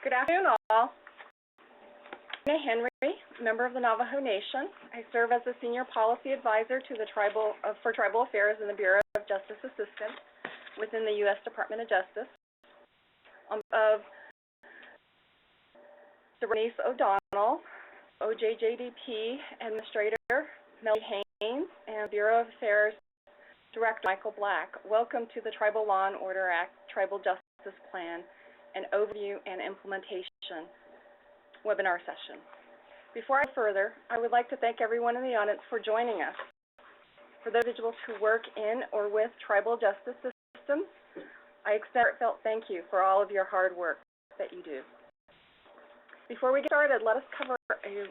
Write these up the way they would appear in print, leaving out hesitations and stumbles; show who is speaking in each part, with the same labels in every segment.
Speaker 1: Good afternoon, all. I'm Henry, member of the Navajo Nation. I serve as a Senior Policy Advisor to the for Tribal Affairs in the Bureau of Justice Assistance within the U.S. Department of Justice. Of Denise O'Donnell, OJJDP Administrator Melody Haynes, and Bureau of Affairs Director Michael Black. Welcome to the Tribal Law and Order Act Tribal Justice Plan, an Overview and Implementation webinar session. Before I go further, I would like to thank everyone in the audience for joining us. For those individuals who work in or with tribal justice systems, I extend a heartfelt thank you for all of your hard work that you do. Before we get started, let us cover a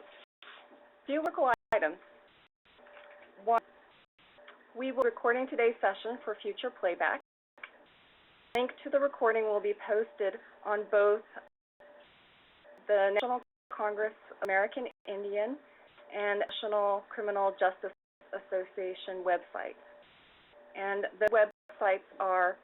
Speaker 1: few local items. One, we will be recording today's session for future playback. A link to the recording will be posted on both the National Congress of American Indian and National Criminal Justice Association websites. And the websites are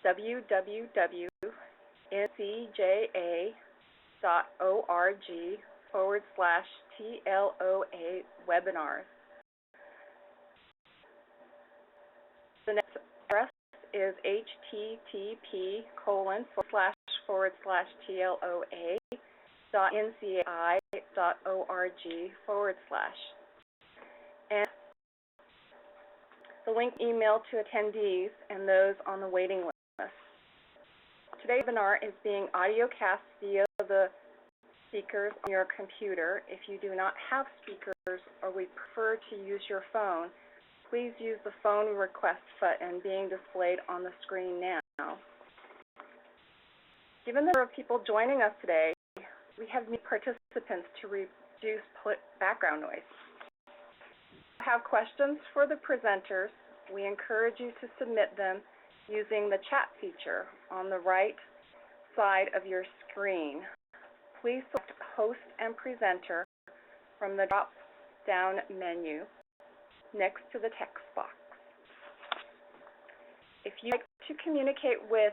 Speaker 1: www.ncja.org/TLOA webinars. The next address is http:///TLOA.ncai.org/. And the link email to attendees and those on the waiting list. Today's webinar is being audiocast via the speakers on your computer. If you do not have speakers or would prefer to use your phone, please use the phone request button being displayed on the screen now. Given the number of people joining us today, we have new participants to reduce background noise. If you have questions for the presenters, we encourage you to submit them using the chat feature on the right side of your screen. Please select Host and Presenter from the drop-down menu next to the text box. If you'd like to communicate with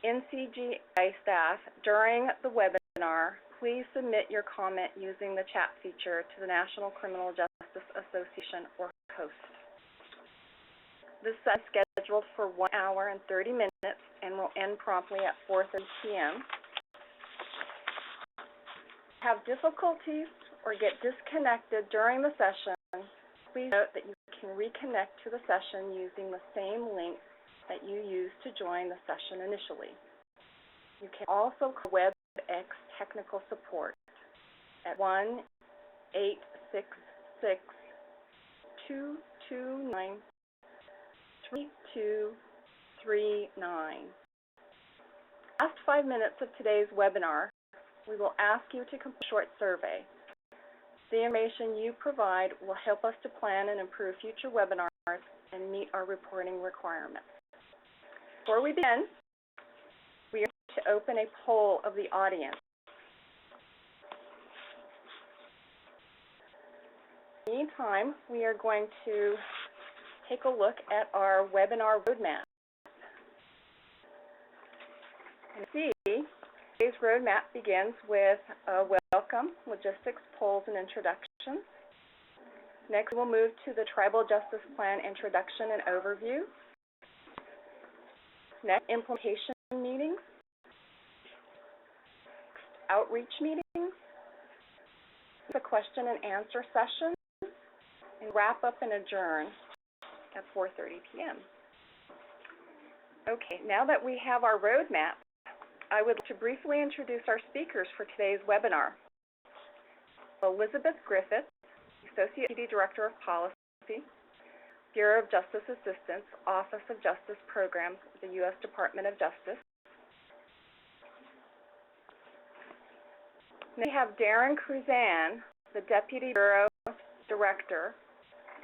Speaker 1: NCGI staff during the webinar, please submit your comment using the chat feature to the National Criminal Justice Association or host. This session is scheduled for 1 hour and 30 minutes and will end promptly at 4:30 p.m. If you have difficulties or get disconnected during the session, please note that you can reconnect to the session using the same link that you used to join the session initially. You can also call WebEx technical support at 1-866-229-3239. Last 5 minutes of today's webinar, we will ask you to complete a short survey. The information you provide will help us to plan and improve future webinars and meet our reporting requirements. Before we begin, we are going to open a poll of the audience. In the meantime, we are going to take a look at our webinar roadmap. And see, today's roadmap begins with a welcome, logistics, polls, and introductions. Next, we'll move to the Tribal Justice Plan introduction and overview. Next, implementation meetings, outreach meetings, the question and answer session, and wrap up and adjourn at 4:30 p.m. Okay, now that we have our roadmap, I would like to briefly introduce our speakers for today's webinar. Elizabeth Griffith, Associate Deputy Director of Policy, Bureau of Justice Assistance, Office of Justice Programs, the U.S. Department of Justice. We have Darren Cruzan, the Deputy Bureau Director,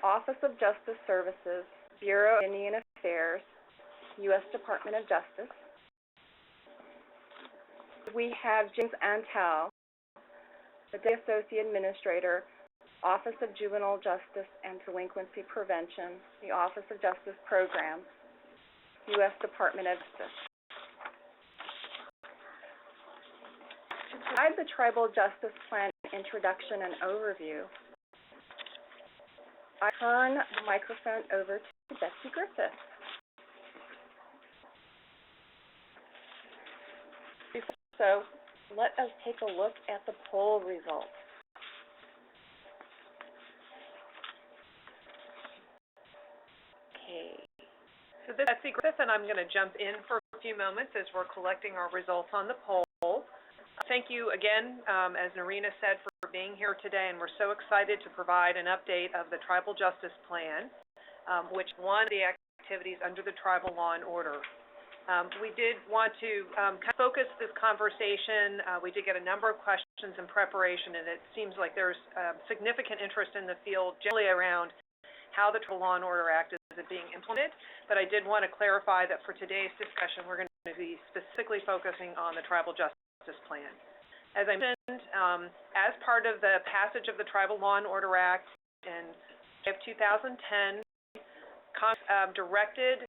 Speaker 1: Office of Justice Services, Bureau of Indian Affairs, U.S. Department of Justice. We have James Antal, the Deputy Associate Administrator, Office of Juvenile Justice and Delinquency Prevention, the Office of Justice Programs, U.S. Department of Justice. provide the Tribal Justice Plan introduction and overview, I turn the microphone over to Betsy Griffith. So let us take a look at the poll results. Okay.
Speaker 2: So this is Betsy Griffith, and I'm going to jump in for a few moments as we're collecting our results on the poll. Thank you again, as Narina said, for being here today, and we're so excited to provide an update of the Tribal Justice Plan, which is one of the activities under the Tribal Law and Order. We did want to kind of focus this conversation. We did get a number of questions in preparation, and it seems like there's significant interest in the field generally around how the Tribal Law and Order Act is being implemented. But I did want to clarify that for today's discussion, we're going to be specifically focusing on the Tribal Justice Plan. As I mentioned, as part of the passage of the Tribal Law and Order Act in 2010, Congress directed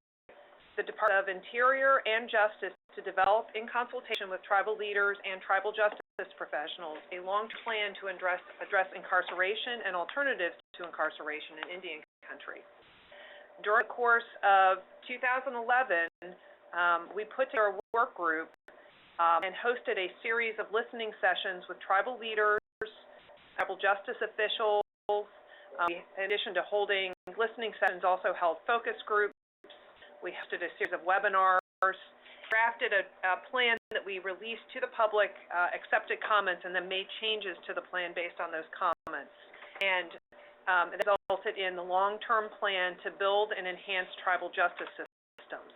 Speaker 2: the Department of Interior and Justice to develop, in consultation with tribal leaders and tribal justice professionals, a long-term plan to address incarceration and alternatives to incarceration in Indian country. During the course of 2011, we put together a work group and hosted a series of listening sessions with tribal leaders, tribal justice officials. In addition to holding listening sessions, also held focus groups. We hosted a series of webinars, drafted a plan that we released to the public, accepted comments, and then made changes to the plan based on those comments. And it resulted in the long-term plan to build and enhance tribal justice systems.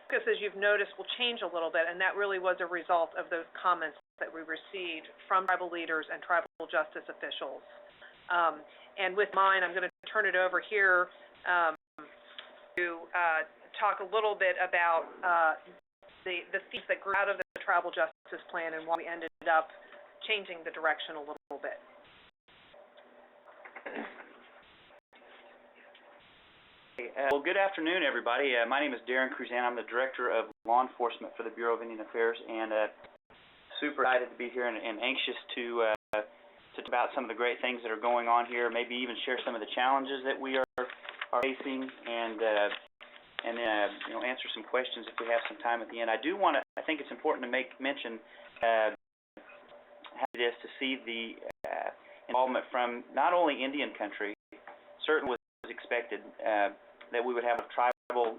Speaker 2: Focus, as you've noticed, will change a little bit, and that really was a result of those comments that we received from tribal leaders and tribal justice officials. And with mine, I'm going to turn it over here to talk a little bit about the themes that grew out of the Tribal Justice Plan and why we ended up changing the direction a little bit.
Speaker 3: Well, good afternoon, everybody. My name is Darren Cruzan. I'm the Director of Law Enforcement for the Bureau of Indian Affairs, and super excited to be here and anxious to talk about some of the great things that are going on here, maybe even share some of the challenges that we are facing, and then answer some questions if we have some time at the end. I think it's important to make mention this to see the involvement from not only Indian country, certainly was expected that we would have tribal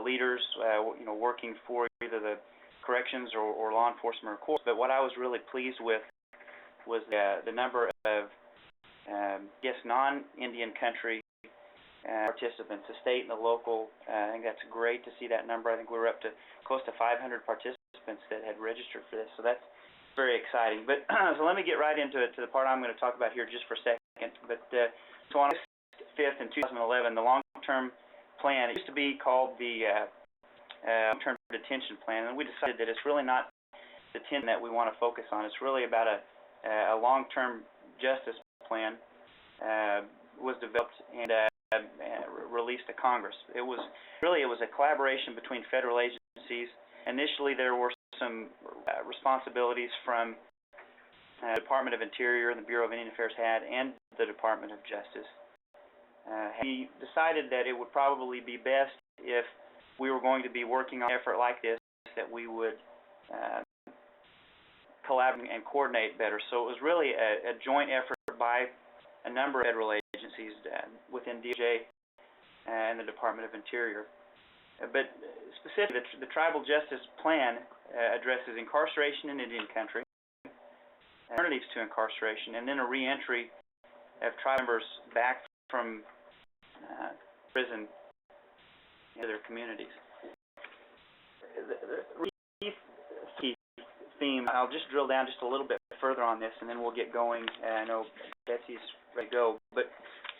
Speaker 3: leaders working for either the corrections or law enforcement or courts. But what I was really pleased with was the number of non-Indian country participants, the state and the local. I think that's great to see that number. I think we were up to close to 500 participants that had registered for this, so that's very exciting. But so let me get right into it, to the part I'm going to talk about here just for a second. But so on August 5th in 2011, the long-term plan, it used to be called the long-term detention plan, and we decided that it's really not the detention that we want to focus on. It's really about a long-term justice plan was developed and released to Congress. It was a collaboration between federal agencies. Initially, there were some responsibilities from the Department of Interior and the Bureau of Indian Affairs had, and the Department of Justice. We decided that it would probably be best if we were going to be working on an effort like this, that we would collaborate and coordinate better. So it was really a joint effort by a number of federal agencies within BJA and the Department of Interior. But specifically, the Tribal Justice Plan addresses incarceration in Indian country, alternatives to incarceration, and then a reentry of tribe members back from prison into their communities. The theme, I'll just drill down just a little bit further on this, and then we'll get going. I know Betsy's ready to go. But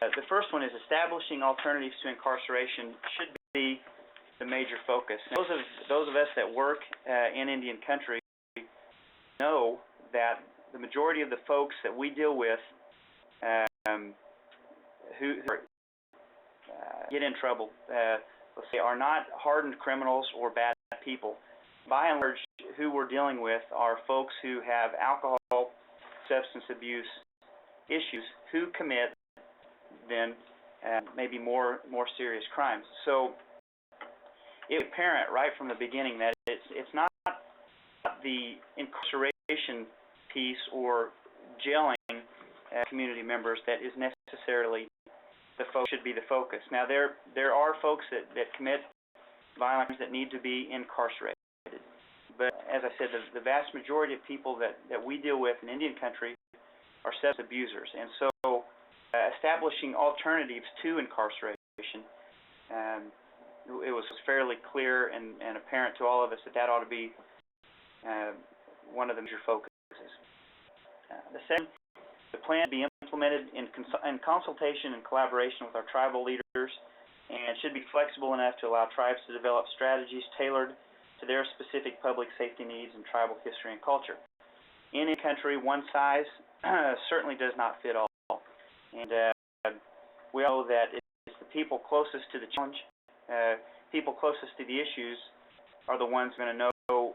Speaker 3: the first one is establishing alternatives to incarceration should be the major focus. And those of us that work in Indian country know that the majority of the folks that we deal with who get in trouble, let's say, are not hardened criminals or bad people. By and large, who we're dealing with are folks who have alcohol substance abuse issues who commit then maybe more serious crimes. So it's apparent right from the beginning that it's not the incarceration piece or jailing community members that is necessarily should be the focus. Now there are folks that commit violence that need to be incarcerated. But as I said, the vast majority of people that we deal with in Indian country are substance abusers. And so establishing alternatives to incarceration, it was fairly clear and apparent to all of us that ought to be one of the major focuses. The second, the plan to be implemented in consultation and collaboration with our tribal leaders, and should be flexible enough to allow tribes to develop strategies tailored to their specific public safety needs and tribal history and culture. In a country, one size certainly does not fit all. And we know that it's the people closest to the challenge, people closest to the issues are the ones going to know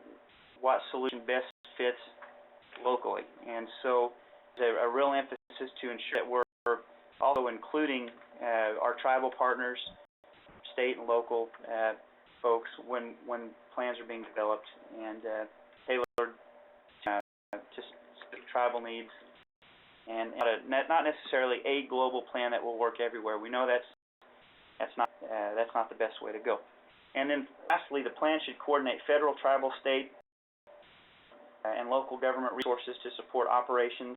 Speaker 3: what solution best fits locally. And so there's a real emphasis to ensure that we're also including our tribal partners, state and local folks when plans are being developed and tailored to specific tribal needs, and not necessarily a global plan that will work everywhere. We know that's not the best way to go. And then lastly, the plan should coordinate federal, tribal, state, and local government resources to support operations,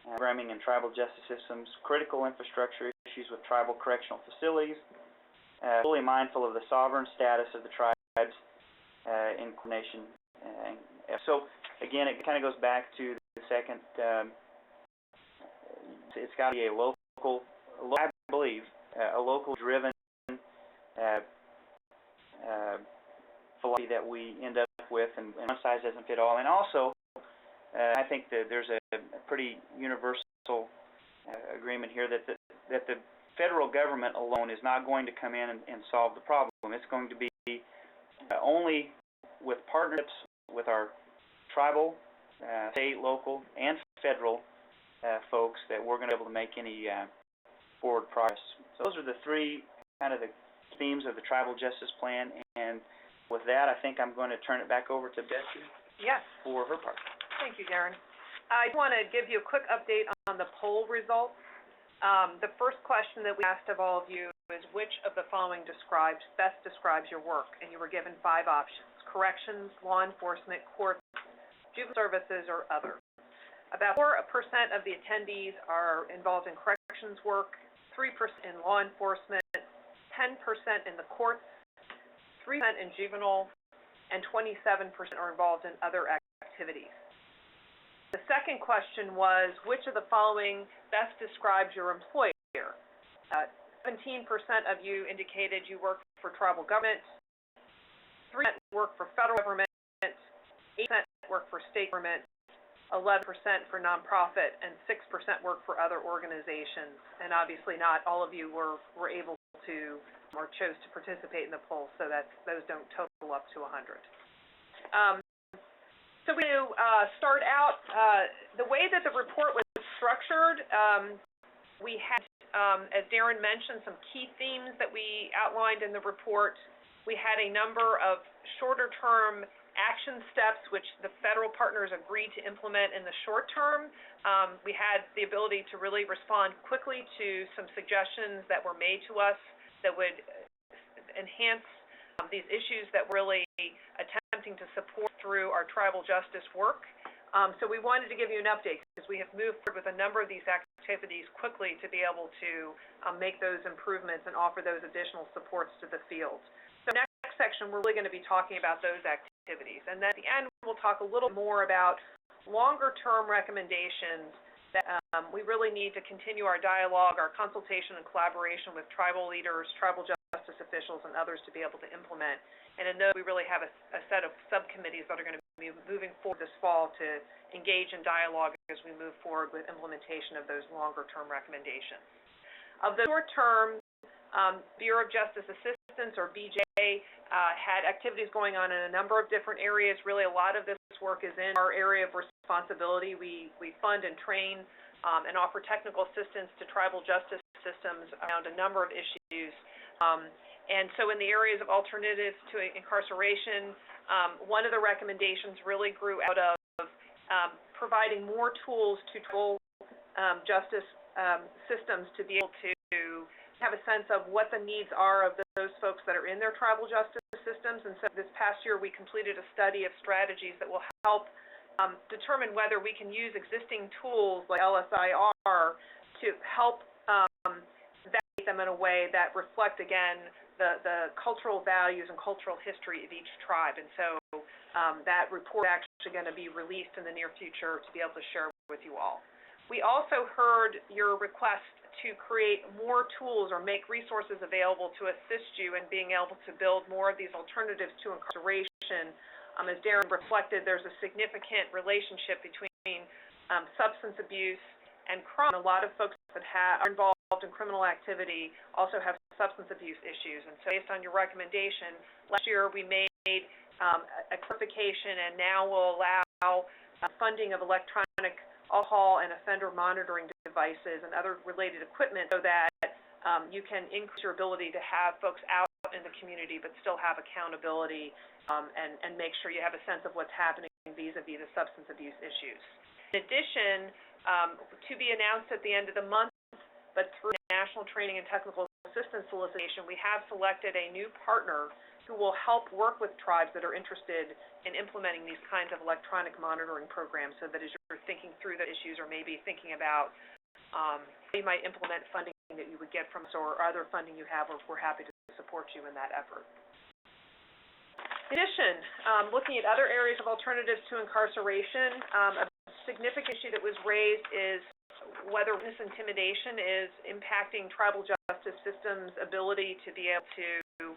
Speaker 3: programming and tribal justice systems, critical infrastructure issues with tribal correctional facilities, fully mindful of the sovereign status of the tribes in coordination. So again, it kind of goes back to the second, it's got to be a local, I believe, a local-driven philosophy that we end up with, and one size doesn't fit all. And also, I think that there's a pretty universal agreement here that the federal government alone is not going to come in and solve the problem. It's going to be only with partnerships with our tribal, state, local, and federal folks that we're going to be able to make any forward progress. So those are the three kind of the themes of the Tribal Justice Plan. And with that, I think I'm going to turn it back over to Betsy for her part.
Speaker 2: Thank you, Darren. I want to give you a quick update on the poll results. The first question that we asked of all of you is which of the following best describes your work? And you were given 5 options: corrections, law enforcement, courts, juvenile services, or other. About 4% of the attendees are involved in corrections work, 3% in law enforcement, 10% in the courts, 3% in juvenile, and 27% are involved in other activities. The second question was, which of the following best describes your employer? 17% of you indicated you work for tribal government, 3% work for federal government, 8% work for state government, 11% for nonprofit, and 6% work for other organizations. And obviously not all of you were able to or chose to participate in the poll, so those don't total up to 100. So we're going to start out, the way that the report was structured, we had, as Darren mentioned, some key themes that we outlined in the report. We had a number of shorter-term action steps which the federal partners agreed to implement in the short term. We had the ability to really respond quickly to some suggestions that were made to us that would enhance these issues that we're really attempting to support through our tribal justice work. So we wanted to give you an update because we have moved forward with a number of these activities quickly to be able to make those improvements and offer those additional supports to the field. So next section, we're really going to be talking about those activities. And then at the end, we'll talk a little more about longer-term recommendations that we really need to continue our dialogue, our consultation and collaboration with tribal leaders, tribal justice officials, and others to be able to implement. And in those, we really have a set of subcommittees that are going to be moving forward this fall to engage in dialogue as we move forward with implementation of those longer-term recommendations. Of the short-term, Bureau of Justice Assistance Assistance, or BJA, had activities going on in a number of different areas. Really, a lot of this work is in our area of responsibility. We fund and train and offer technical assistance to tribal justice systems around a number of issues. And so in the areas of alternatives to incarceration, one of the recommendations really grew out of providing more tools to tribal justice systems to be able to have a sense of what the needs are of those folks that are in their tribal justice systems. And so this past year we completed a study of strategies that will help determine whether we can use existing tools like LSIR to help validate them in a way that reflect, again, the cultural values and cultural history of each tribe. And so that report is actually going to be released in the near future to be able to share with you all. We also heard your request to create more tools or make resources available to assist you in being able to build more of these alternatives to incarceration. As Darren reflected, there's a significant relationship between substance abuse and crime. A lot of folks that are involved in criminal activity also have substance abuse issues. And so based on your recommendation, last year we made a clarification and now will allow funding of electronic alcohol and offender monitoring devices and other related equipment so that you can increase your ability to have folks out in the community but still have accountability and make sure you have a sense of what's happening vis-a-vis the substance abuse issues. In addition, to be announced at the end of the month, but through National Training and Technical Assistance Solicitation, we have selected a new partner who will help work with tribes that are interested in implementing these kinds of electronic monitoring programs, so that as you're thinking through the issues or maybe thinking about how you might implement funding that you would get from us or other funding you have, we're happy to support you in that effort. In addition, looking at other areas of alternatives to incarceration, a significant issue that was raised is whether witness intimidation is impacting tribal justice systems' ability to be able to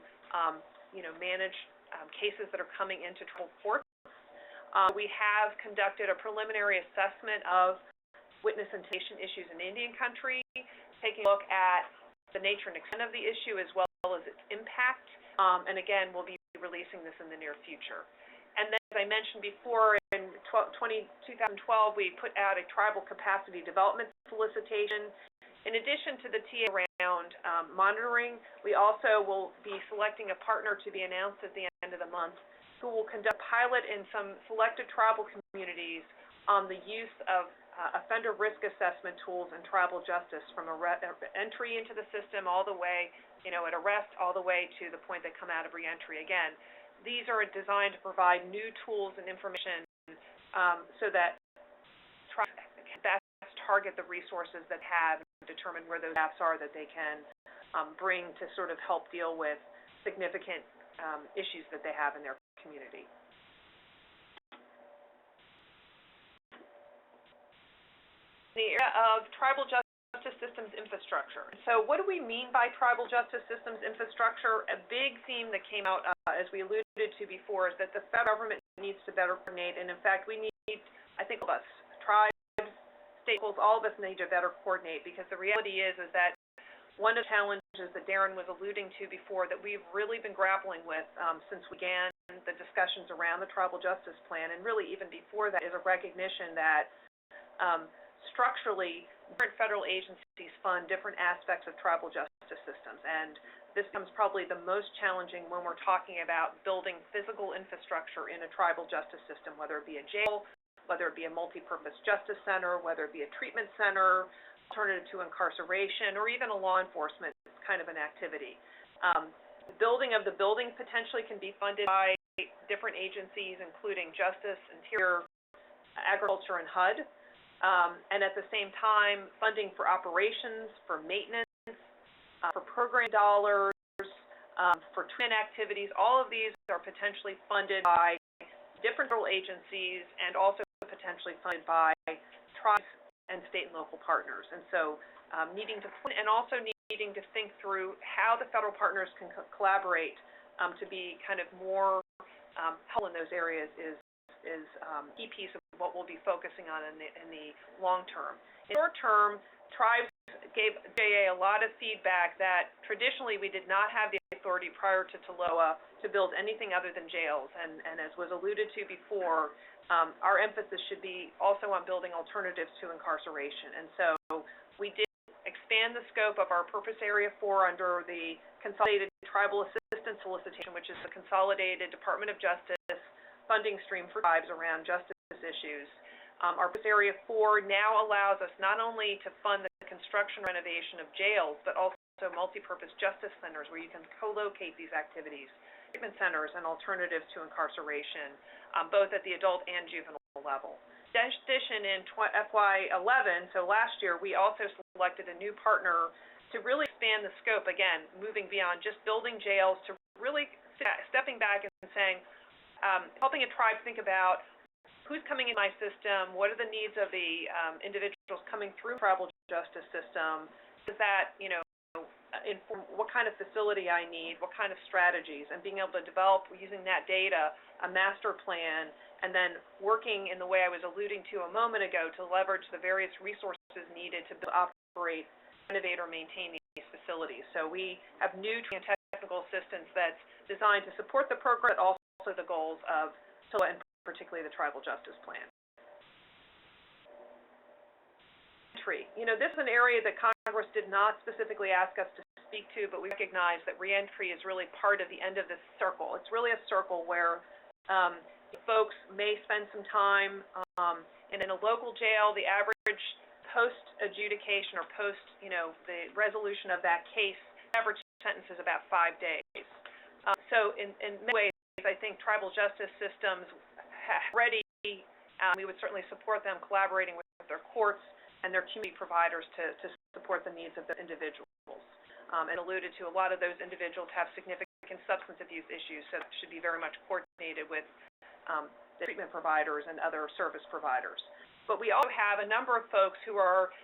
Speaker 2: manage cases that are coming into tribal courts. We have conducted a preliminary assessment of witness intimidation issues in Indian country, taking a look at the nature and extent of the issue as well as its impact. And again, we'll be releasing this in the near future. And then, as I mentioned before, in 2012, we put out a tribal capacity development solicitation. In addition to the TA around monitoring, we also will be selecting a partner to be announced at the end of the month who will conduct a pilot in some selected tribal communities on the use of offender risk assessment tools in tribal justice, from entry into the system all the way, at arrest, all the way to the point they come out of reentry. Again, these are designed to provide new tools and information so that tribes can best target the resources that have and determine where those gaps are that they can bring to sort of help deal with significant issues that they have in their community. In the area of tribal justice systems infrastructure. So what do we mean by tribal justice systems infrastructure? A big theme that came out, as we alluded to before, is that the federal government needs to better coordinate. And in fact, we need, I think, all of us, tribes, state schools, all of us need to better coordinate, because the reality is that one of the challenges that Darren was alluding to before that we've really been grappling with since we began the discussions around the tribal justice plan, and really even before that, is a recognition that structurally, different federal agencies fund different aspects of tribal justice systems, and this becomes probably the most challenging when we're talking about building physical infrastructure in a tribal justice system, whether it be a jail, whether it be a multi-purpose justice center, whether it be a treatment center, alternative to incarceration, or even a law enforcement kind of an activity. Building of the building potentially can be funded by different agencies, including Justice, Interior, Agriculture, and HUD. And at the same time, funding for operations, for maintenance, for program dollars, for treatment activities, all of these are potentially funded by different federal agencies and also potentially funded by tribes and state and local partners. And so needing to think through how the federal partners can collaborate to be kind of more helpful in those areas is a key piece of what we'll be focusing on in the long term. In the short term, tribes gave BJA a lot of feedback that traditionally we did not have the authority prior to TLOA to build anything other than jails. And as was alluded to before, our emphasis should be also on building alternatives to incarceration. And so we did expand the scope of our Purpose Area 4 under the Consolidated Tribal Assistance Solicitation, which is the consolidated Department of Justice funding stream for tribes around justice issues. Our Purpose Area 4 now allows us not only to fund the construction renovation of jails, but also multi-purpose justice centers where you can co-locate these activities, treatment centers, and alternatives to incarceration, both at the adult and juvenile level. In addition, in FY11, so last year, we also selected a new partner to really expand the scope, again, moving beyond just building jails to really stepping back and saying, helping a tribe think about who's coming in my system, what are the needs of the individuals coming through tribal justice system, does that, inform what kind of facility I need, what kind of strategies, and being able to develop, using that data, a master plan, and then working in the way I was alluding to a moment ago to leverage the various resources needed to operate, renovate, or maintain these facilities. So we have new training and technical assistance that's designed to support the program, but also the goals of TLOA and particularly the Tribal Justice Plan. This is an area that Congress did not specifically ask us to speak to, but we recognize that reentry is really part of the end of this circle. It's really a circle where folks may spend some time in a local jail. The average post-adjudication or the resolution of that case, average sentence is about 5 days. So in many ways, I think tribal justice systems ready, we would certainly support them collaborating with their courts and their community providers to support the needs of the individuals. And alluded to, a lot of those individuals have significant substance abuse issues, so that should be very much coordinated with the treatment providers and other service providers. But we also have a number of folks who are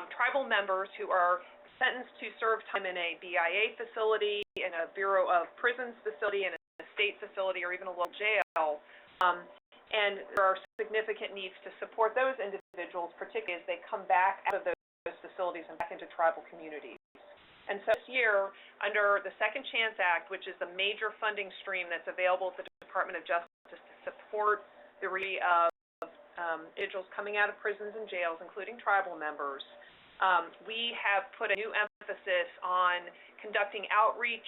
Speaker 2: tribal members who are sentenced to serve time in a BIA facility, in a Bureau of Prisons facility, in a state facility, or even a local jail. And there are significant needs to support those individuals, particularly as they come back out of those facilities and back into tribal communities. And so this year, under the Second Chance Act, which is the major funding stream that's available at the Department of Justice to support the of individuals coming out of prisons and jails, including tribal members, we have put a new emphasis on conducting outreach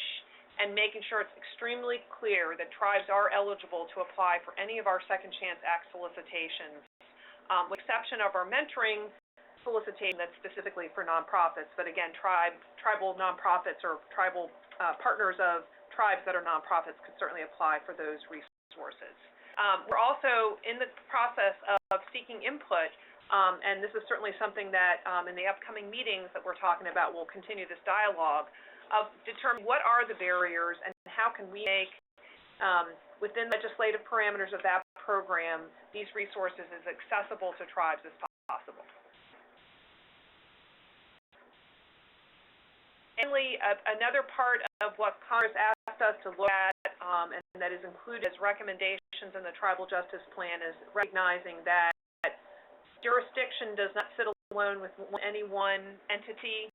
Speaker 2: and making sure it's extremely clear that tribes are eligible to apply for any of our Second Chance Act solicitations, with the exception of our mentoring solicitation that's specifically for nonprofits. But again, tribal nonprofits or tribal partners of tribes that are nonprofits could certainly apply for those resources. We're also in the process of seeking input, and this is certainly something that in the upcoming meetings that we're talking about, we'll continue this dialogue of determining what are the barriers and how can we make, within legislative parameters of that program, these resources as accessible to tribes as possible. Finally, another part of what Congress asked us to look at, and that is included as recommendations in the Tribal Justice Plan, is recognizing that jurisdiction does not sit alone with any one entity.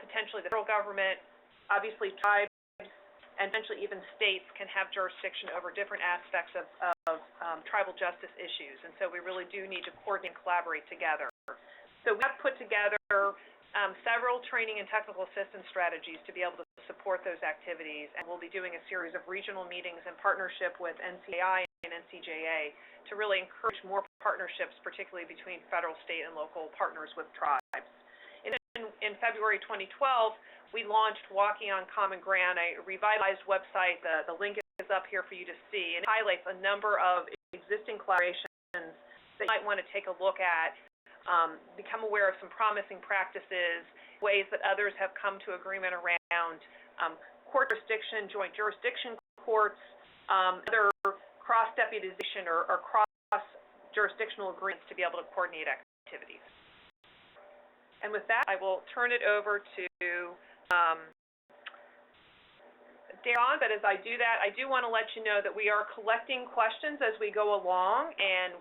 Speaker 2: Potentially the federal government, obviously tribes, and potentially even states can have jurisdiction over different aspects of tribal justice issues. And so we really do need to coordinate and collaborate together. So we have put together several training and technical assistance strategies to be able to support those activities, and we'll be doing a series of regional meetings in partnership with NCAI and NCJA to really encourage more partnerships, particularly between federal, state, and local partners with tribes. In February 2012, we launched Walking on Common Ground, a revitalized website. The link is up here for you to see, and it highlights a number of existing collaborations that you might want to take a look at, become aware of some promising practices, ways that others have come to agreement around court jurisdiction, joint jurisdiction courts, other cross-deputization or cross-jurisdictional agreements to be able to coordinate activities. And with that, I will turn it over to Darren, but as I do that, I do want to let you know that we are collecting questions as we go along, and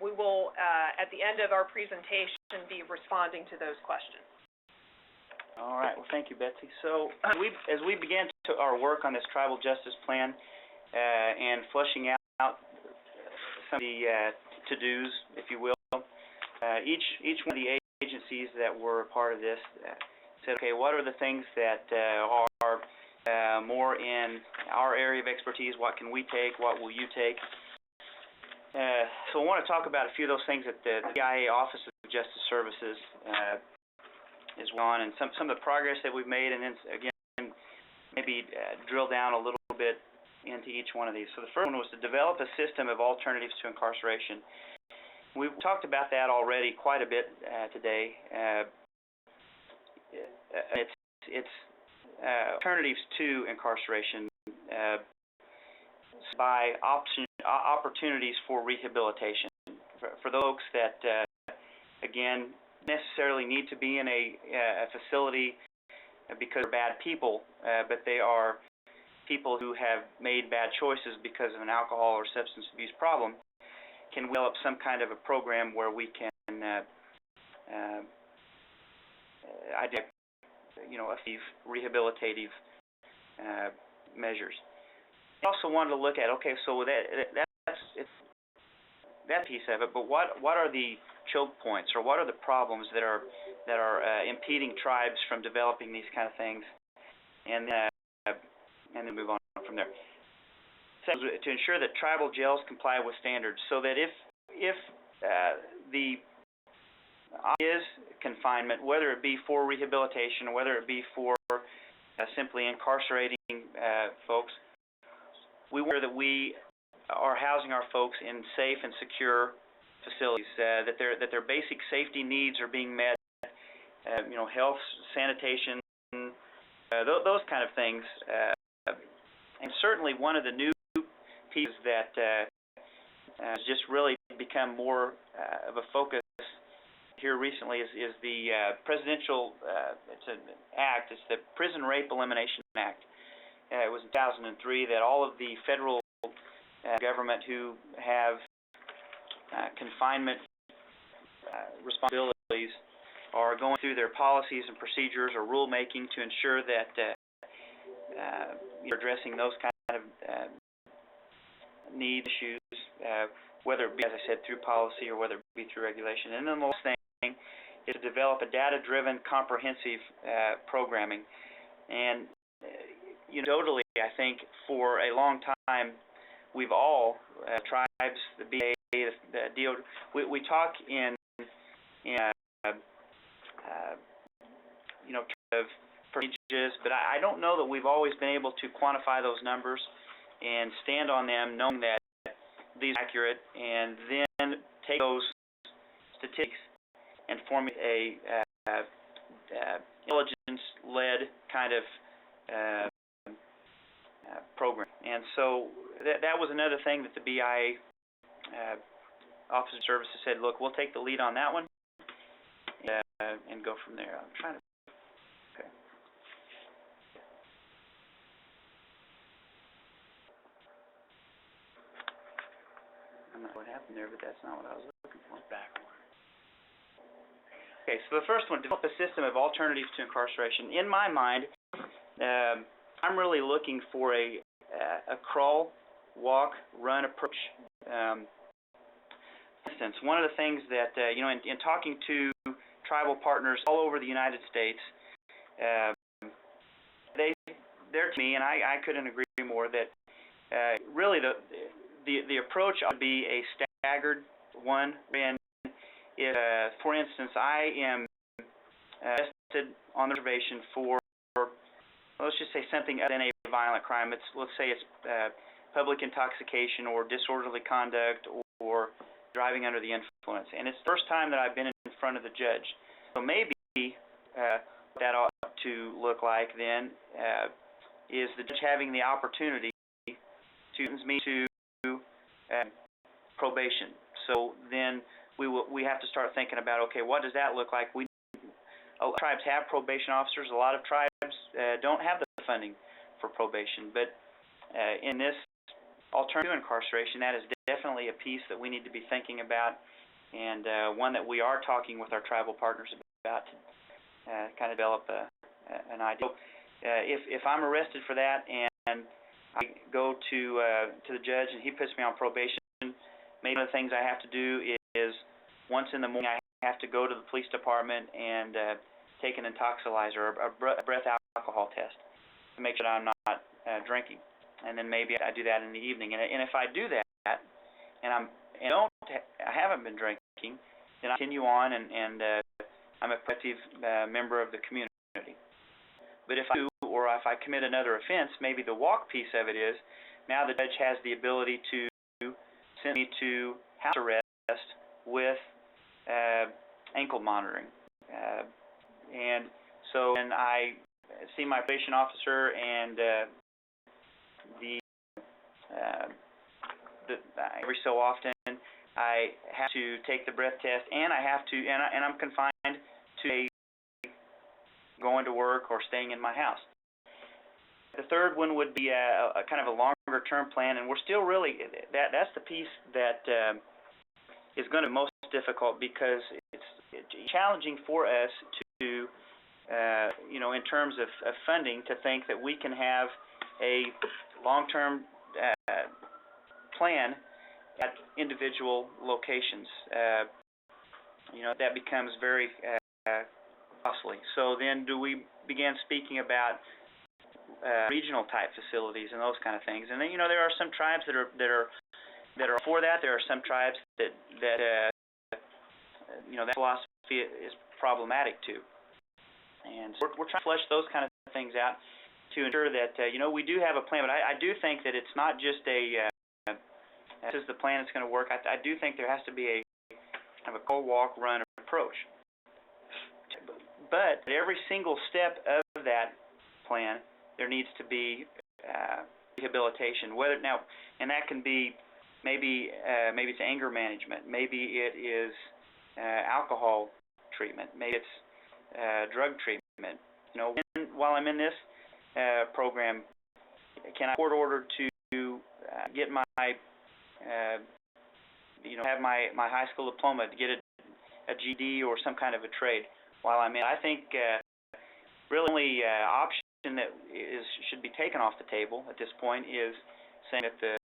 Speaker 2: we will, at the end of our presentation, be responding to those questions.
Speaker 3: All right. Well, thank you, Betsy. So, as we began our work on this tribal justice plan and fleshing out some of the to-dos, if you will, each one of the agencies that were a part of this said, okay, what are the things that are more in our area of expertise? What can we take? What will you take? So I want to talk about a few of those things that the BJA Office of Justice Services is on, and some of the progress that we've made, and then again maybe drill down a little bit into each one of these. So the first one was to develop a system of alternatives to incarceration. We've talked about that already quite a bit today. It's alternatives to incarceration by opportunities for rehabilitation for those folks that again necessarily need to be in a facility because they're bad people, but they are people who have made bad choices because of an alcohol or substance abuse problem. Can we develop some kind of a program where we can achieve rehabilitative measures? I also wanted to look at, okay, so that's that piece of it, but what are the choke points, or what are the problems that are impeding tribes from developing these kind of things, and then move on from there. So, to ensure that tribal jails comply with standards, so that if the is confinement, whether it be for rehabilitation or whether it be for simply incarcerating folks, we want that we are housing our folks in safe and secure facilities, that their basic safety needs are being met, health, sanitation, those kind of things. And certainly one of the new pieces that has just really become more of a focus here recently is the presidential, it's an act, it's the Prison Rape Elimination Act. It was in 2003 that all of the federal government who have confinement responsibilities are going through their policies and procedures or rulemaking to ensure that you're addressing those kind of need issues, whether it be, as I said, through policy or whether it be through regulation. And then the last thing is to develop a data-driven, comprehensive programming. And anecdotally, I think for a long time, we've all tribes, the BJA, the DO, we talk in of percentages, but I don't know that we've always been able to quantify those numbers and stand on them, knowing that these are accurate, and then take those statistics and formulate a intelligence-led kind of program. And so that was another thing that the BIA Office of Services said, look, we'll take the lead on that one and go from there. I'm trying to. Okay. I'm not sure what happened there, but that's not what I was looking for. Okay, so the first one, develop a system of alternatives to incarceration. In my mind, I'm really looking for a crawl, walk, run approach. For instance, one of the things that in talking to tribal partners all over the United States, they're to me, and I couldn't agree more, that really the approach ought to be a staggered one. And if, for instance, I am arrested on the reservation for, let's just say something other than a violent crime. Let's say it's public intoxication or disorderly conduct or driving under the influence, and it's the first time that I've been in front of the judge. So maybe what that ought to look like then is the judge having the opportunity to sentence me to probation. So then we have to start thinking about, okay, what does that look like? A lot of tribes have probation officers. A lot of tribes don't have the funding for probation, but in this alternative to incarceration, that is definitely a piece that we need to be thinking about, and one that we are talking with our tribal partners about to kind of develop an idea. So, if I'm arrested for that and I go to the judge and he puts me on probation, maybe one of the things I have to do is once in the morning I have to go to the police department and take an intoxilizer, a breath alcohol test, to make sure that I'm not drinking. And then maybe I do that in the evening. And if I do that and I haven't been drinking, then I continue on and I'm a productive member of the community. But if I do, or if I commit another offense, maybe the walk piece of it is now the judge has the ability to send me to house arrest with ankle monitoring. And so then I see my probation officer, and every so often I have to take the breath test, and I'm confined to going to work or staying in my house. The third one would be a kind of a longer term plan, and we're still really that's the piece that is going to be most difficult, because it's challenging for us to in terms of funding, to think that we can have a long-term plan at individual locations. That becomes very costly. So then do we begin speaking about regional type facilities and those kind of things? And then there are some tribes that are for that. There are some tribes that that philosophy is problematic too. And so we're trying to flesh those kind of things out to ensure that we do have a plan. But I do think that it's not just this is the plan that's going to work. I do think there has to be a kind of a go, walk, run approach. But at every single step of that plan, there needs to be rehabilitation. And that can be maybe it's anger management, maybe it is alcohol treatment, maybe it's drug treatment. While I'm in this program, can I court order to get my have my high school diploma, to get a GED or some kind of a trade while I'm in? I think really the only option that should be taken off the table at this point is saying that the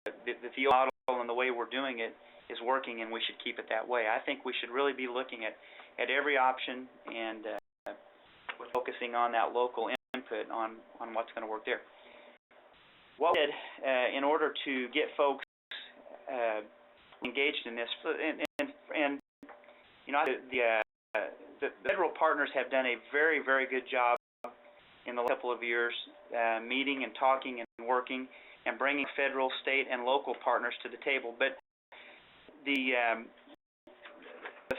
Speaker 3: model and the way we're doing it is working, and we should keep it that way. I think we should really be looking at every option and focusing on that local input on what's going to work there. What we did in order to get folks engaged in this, and the federal partners have done a very, very good job in the last couple of years meeting and talking and working and bringing federal, state, and local partners to the table. But the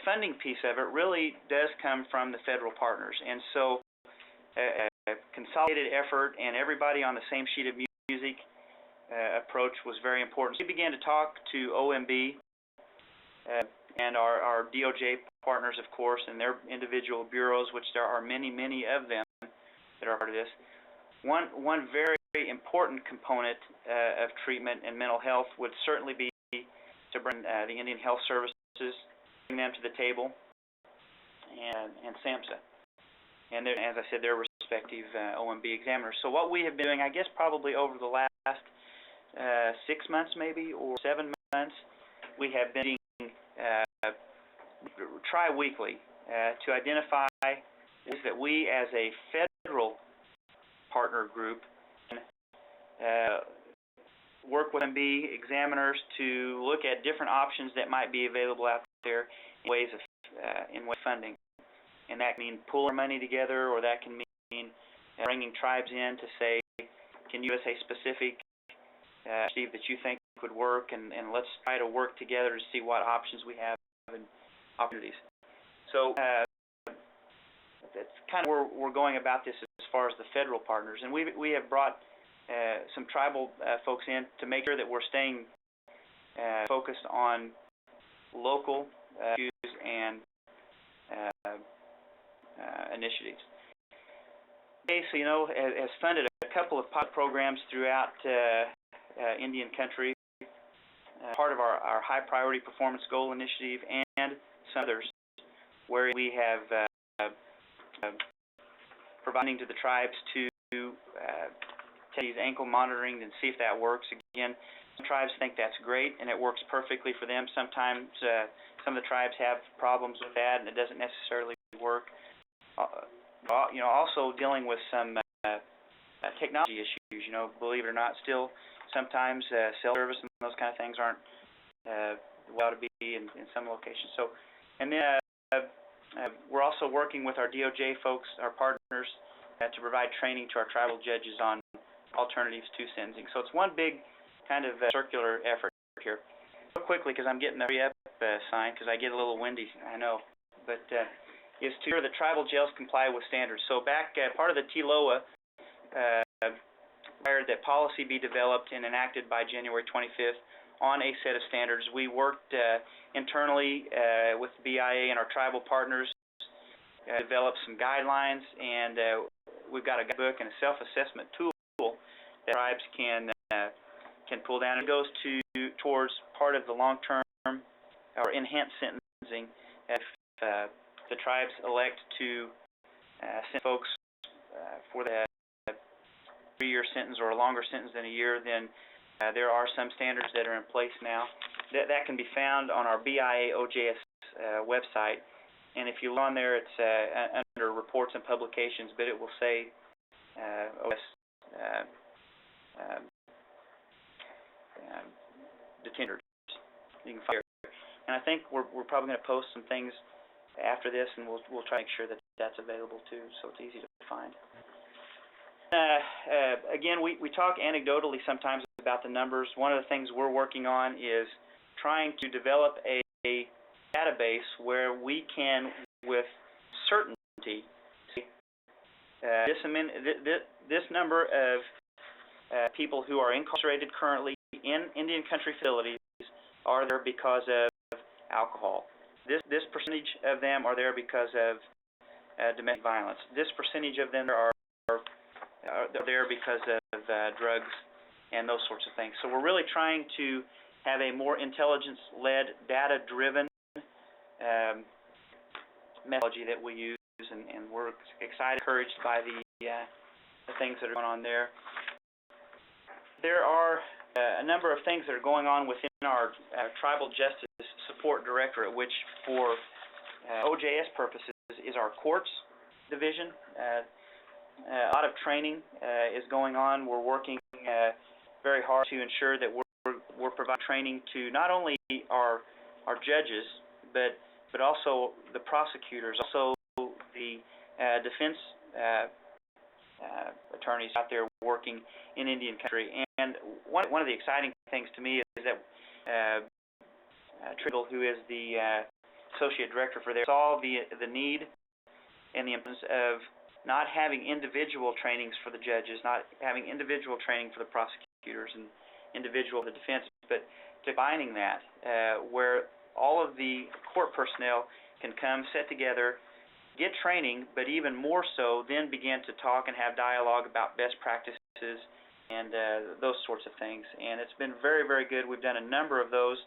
Speaker 3: funding piece of it really does come from the federal partners, and so a consolidated effort and everybody on the same sheet of music approach was very important. So we began to talk to OMB and our DOJ partners, of course, and their individual bureaus, which there are many, many of them that are part of this. One very important component of treatment and mental health would certainly be to bring the Indian Health Services, bring them to the table, and SAMHSA, and as I said, their respective OMB examiners. So what we have been doing, I guess probably over the last 6 months maybe, or 7 months, we have been tri-weekly to identify ways that we as a federal partner group can work with OMB examiners to look at different options that might be available out there in ways of funding. And that can mean pulling money together, or that can mean bringing tribes in to say, can you give us a specific initiative that you think would work, and let's try to work together to see what options we have and opportunities. So that's kind of where we're going about this as far as the federal partners. And we have brought some tribal folks in to make sure that we're staying focused on local issues and initiatives. So, has funded a couple of pilot programs throughout Indian country, part of our high priority performance goal initiative, and some others where we have providing to the tribes to take these ankle monitoring and see if that works. Again, some tribes think that's great and it works perfectly for them. Sometimes some of the tribes have problems with that and it doesn't necessarily work. Also dealing with some technology issues. Believe it or not, still sometimes cell service and those kind of things aren't well to be in some locations. So, and then we're also working with our DOJ folks, our partners, to provide training to our tribal judges on alternatives to sentencing. So it's one big kind of circular effort here. Real quickly, because I'm getting the hurry up sign, because I get a little windy, I know, but is to ensure that tribal jails comply with standards. So back part of the TLOA required that policy be developed and enacted by January 25th on a set of standards. We worked internally with the BIA and our tribal partners, developed some guidelines, and we've got a guidebook and a self-assessment tool that tribes can pull down. It goes towards part of the long-term or enhanced sentencing. If the tribes elect to send folks for the 3-year sentence or a longer sentence than a year, then there are some standards that are in place now. That can be found on our BIA OJS website, and if you look on there, it's under reports and publications, but it will say OS detention. You can find it. And I think we're probably going to post some things after this, and we'll try to make sure that that's available too, so it's easy to find. Again, we talk anecdotally sometimes about the numbers. One of the things we're working on is trying to develop a database where we can, with certainty, this number of people who are incarcerated currently in Indian country facilities are there because of alcohol. This percentage of them are there because of domestic violence. This percentage of them are there because of drugs and those sorts of things. So we're really trying to have a more intelligence-led, data-driven methodology that we use, and we're excited, encouraged by the things that are going on there. There are a number of things that are going on within our Tribal Justice Support Directorate, which for OJS purposes is our courts division. A lot of training is going on. We're working very hard to ensure that we're providing training to not only our judges, but also the prosecutors, also the defense attorneys out there working in Indian country. And one of the exciting things to me is that Triggle, who is the associate director for there, saw the need and the importance of not having individual trainings for the judges, not having individual training for the prosecutors and individual for the defense, but combining that where all of the court personnel can come, sit together, get training, but even more so, then begin to talk and have dialogue about best practices and those sorts of things. And it's been very, very good. We've done a number of those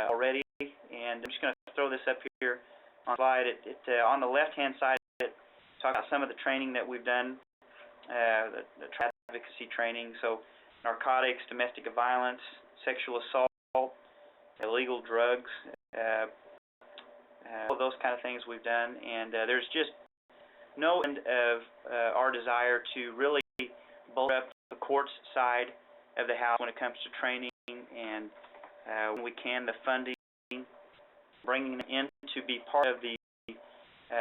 Speaker 3: already, and I'm just going to throw this up here on the slide. On the left-hand side, it talks about some of the training that we've done, the advocacy training, so narcotics, domestic violence, sexual assault, illegal drugs, all of those kind of things we've done, and there's just no end of our desire to really bulk up the courts side of the house when it comes to training and when we can, the funding, bringing them in to be part of the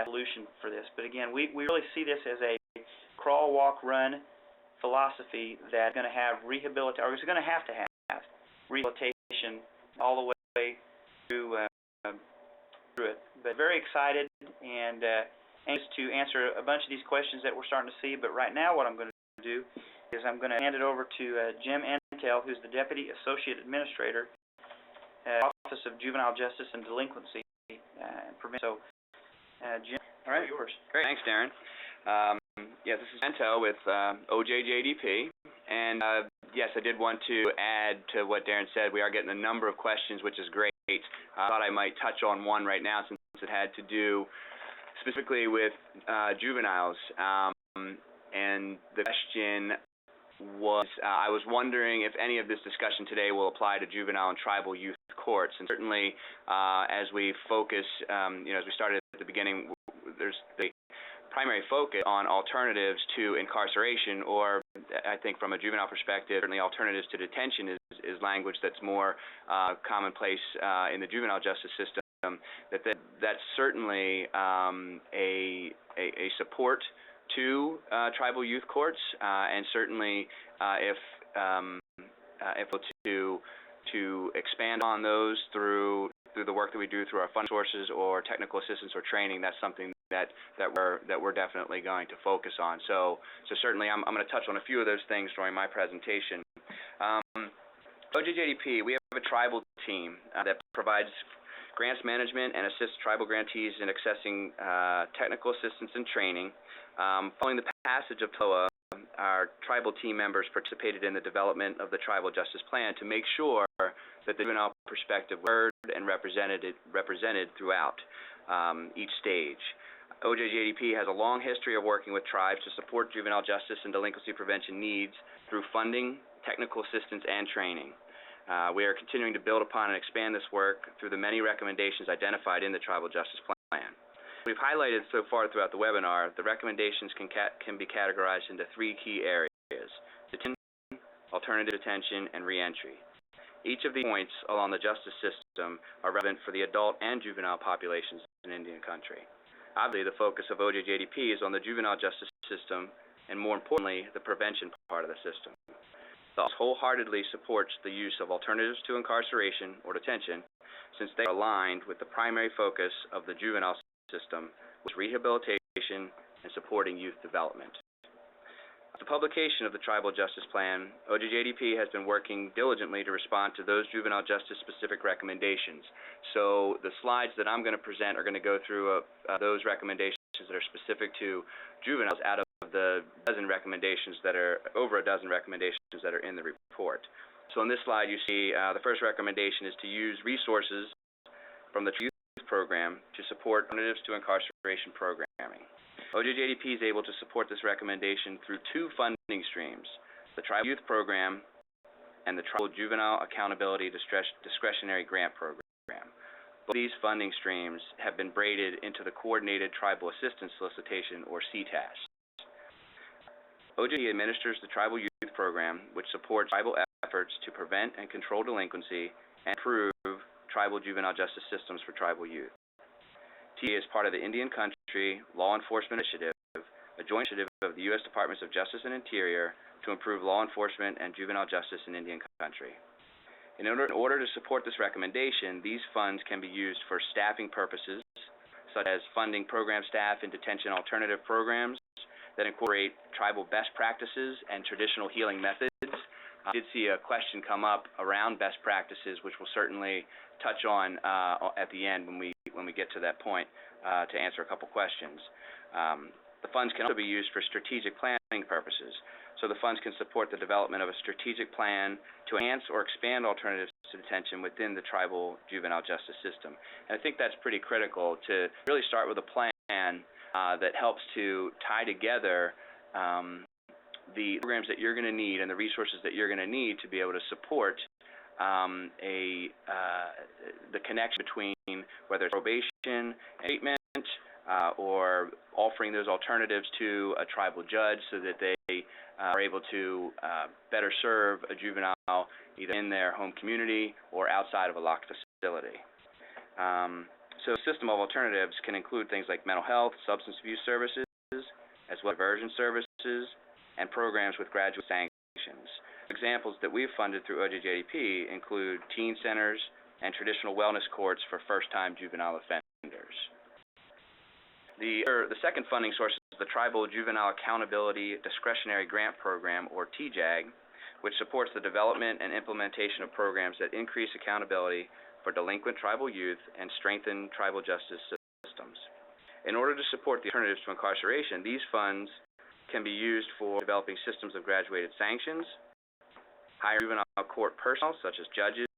Speaker 3: solution for this. But again, we really see this as a crawl, walk, run philosophy that's going to have rehabilitation, or is going to have rehabilitation all the way through it. But very excited and anxious to answer a bunch of these questions that we're starting to see. But right now, what I'm going to do is I'm going to hand it over to Jim Antel, who's the Deputy Associate Administrator, Office of Juvenile Justice and Delinquency and Prevention. So, Jim, all right, yours.
Speaker 4: Great. Thanks, Darren. This is Antel with OJJDP, and yes, I did want to add to what Darren said. We are getting a number of questions, which is great. I thought I might touch on one right now since it had to do specifically with juveniles. and the question was, I was wondering if any of this discussion today will apply to juvenile and tribal youth courts. And certainly, as we focus, as we started at the beginning, there's the primary focus on alternatives to incarceration, or I think from a juvenile perspective, certainly alternatives to detention is language that's more commonplace in the juvenile justice system. That's certainly a support to tribal youth courts, and certainly if to expand on those through the work that we do through our fund sources or technical assistance or training, that's something that we're definitely going to focus on. So certainly I'm going to touch on a few of those things during my presentation. OJJDP, we have a tribal team that provides grants management and assists tribal grantees in accessing technical assistance and training. Following the passage of TLOA, our tribal team members participated in the development of the Tribal Justice Plan to make sure that the juvenile perspective was heard and represented throughout each stage. OJJDP has a long history of working with tribes to support juvenile justice and delinquency prevention needs through funding, technical assistance, and training. We are continuing to build upon and expand this work through the many recommendations identified in the Tribal Justice Plan. We've highlighted so far throughout the webinar, the recommendations can be categorized into three key areas: detention, alternative detention, and reentry. Each of these points along the justice system are relevant for the adult and juvenile populations in Indian country. Obviously, the focus of OJJDP is on the juvenile justice system, and more importantly, the prevention part of the system. The office wholeheartedly supports the use of alternatives to incarceration or detention, since they are aligned with the primary focus of the juvenile system, which is rehabilitation and supporting youth development. With the publication of the Tribal Justice Plan, OJJDP has been working diligently to respond to those juvenile justice-specific recommendations. So the slides that I'm going to present are going to go through those recommendations that are specific to juveniles out of the over a dozen recommendations that are in the report. So on this slide, you see the first recommendation is to use resources from the youth program to support alternatives to incarceration programming. OJJDP is able to support this recommendation through two funding streams: the Tribal Youth Program and the Tribal Juvenile Accountability Discretionary Grant Program. Both these funding streams have been braided into the Coordinated Tribal Assistance Solicitation, or CTAS. OJJDP administers the Tribal Youth Program, which supports tribal efforts to prevent and control delinquency and improve tribal juvenile justice systems for tribal youth. TA is part of the Indian Country Law Enforcement Initiative, a joint initiative of the U.S. Departments of Justice and Interior to improve law enforcement and juvenile justice in Indian Country. In order to support this recommendation, these funds can be used for staffing purposes, such as funding program staff in detention alternative programs that incorporate tribal best practices and traditional healing methods. I did see a question come up around best practices, which we'll certainly touch on at the end when we get to that point to answer a couple questions. The funds can also be used for strategic planning purposes. So the funds can support the development of a strategic plan to enhance or expand alternatives to detention within the tribal juvenile justice system. And I think that's pretty critical to really start with a plan that helps to tie together the programs that you're going to need and the resources that you're going to need to be able to support the connection between whether it's probation and treatment or offering those alternatives to a tribal judge so that they are able to better serve a juvenile either in their home community or outside of a locked facility. So a system of alternatives can include things like mental health, substance abuse services, as well as diversion services, and programs with graduate sanctions. Examples that we've funded through OJJDP include teen centers and traditional wellness courts for first-time juvenile offenders. The second funding source is the Tribal Juvenile Accountability Discretionary Grant Program, or TJAG, which supports the development and implementation of programs that increase accountability for delinquent tribal youth and strengthen tribal justice systems. In order to support the alternatives to incarceration, these funds can be used for developing systems of graduated sanctions, hiring juvenile court personnel such as judges,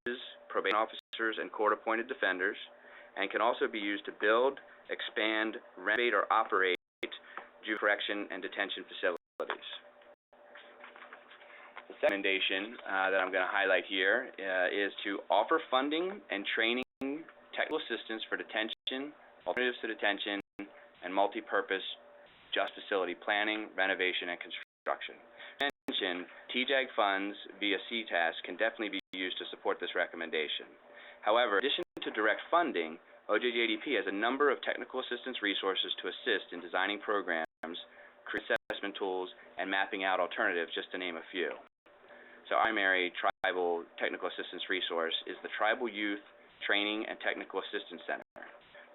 Speaker 4: probation officers, and court-appointed defenders, and can also be used to build, expand, renovate, or operate juvenile correction and detention facilities. The second recommendation that I'm going to highlight here is to offer funding and training technical assistance for detention, alternatives to detention, and multi-purpose just facility planning, renovation, and construction. As mentioned, TJAG funds via CTAS can definitely be used to support this recommendation. However, in addition to direct funding, OJJDP has a number of technical assistance resources to assist in designing programs, creating assessment tools, and mapping out alternatives, just to name a few. So our primary tribal technical assistance resource is the Tribal Youth Training and Technical Assistance Center,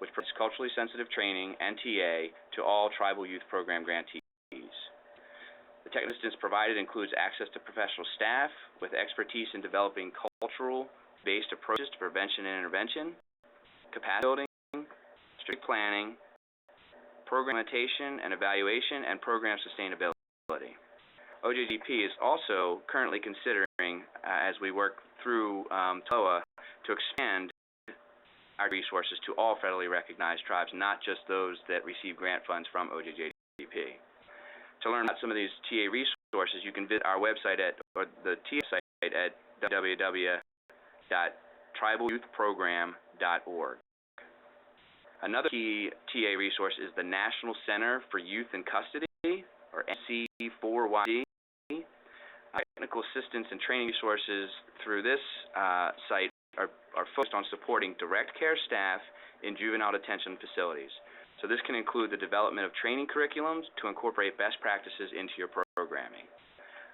Speaker 4: which provides culturally sensitive training and TA to all tribal youth program grantees. The technical assistance provided includes access to professional staff with expertise in developing cultural-based approaches to prevention and intervention, capacity building, strategic planning, program implementation and evaluation, and program sustainability. OJDP is also currently considering, as we work through TLOA, to expand our resources to all federally recognized tribes, not just those that receive grant funds from OJJDP. To learn about some of these TA resources, you can visit our website or the TA site at www.tribalyouthprogram.org. Another key TA resource is the National Center for Youth in Custody, or NC4YC. Technical assistance and training resources through this site are focused on supporting direct care staff in juvenile detention facilities. So this can include the development of training curriculums to incorporate best practices into your programming.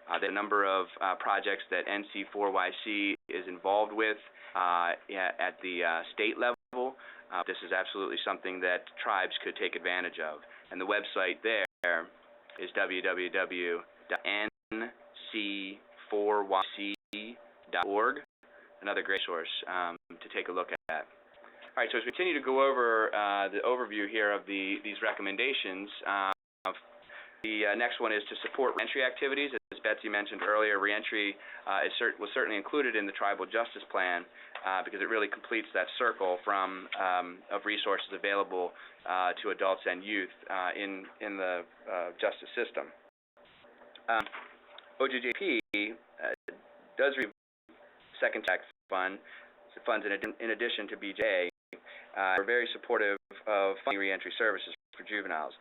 Speaker 4: There are a number of projects that NC4YC is involved with at the state level. This is absolutely something that tribes could take advantage of. And the website there is www.nc4yc.org. Another great source to take a look at. All right, so as we continue to go over the overview here of these recommendations, the next one is to support reentry activities. As Betsy mentioned earlier, reentry was certainly included in the Tribal Justice Plan because it really completes that circle of resources available to adults and youth in the justice system. OJJP does receive second tax funds in addition to BJA. We're very supportive of funding reentry services for juveniles.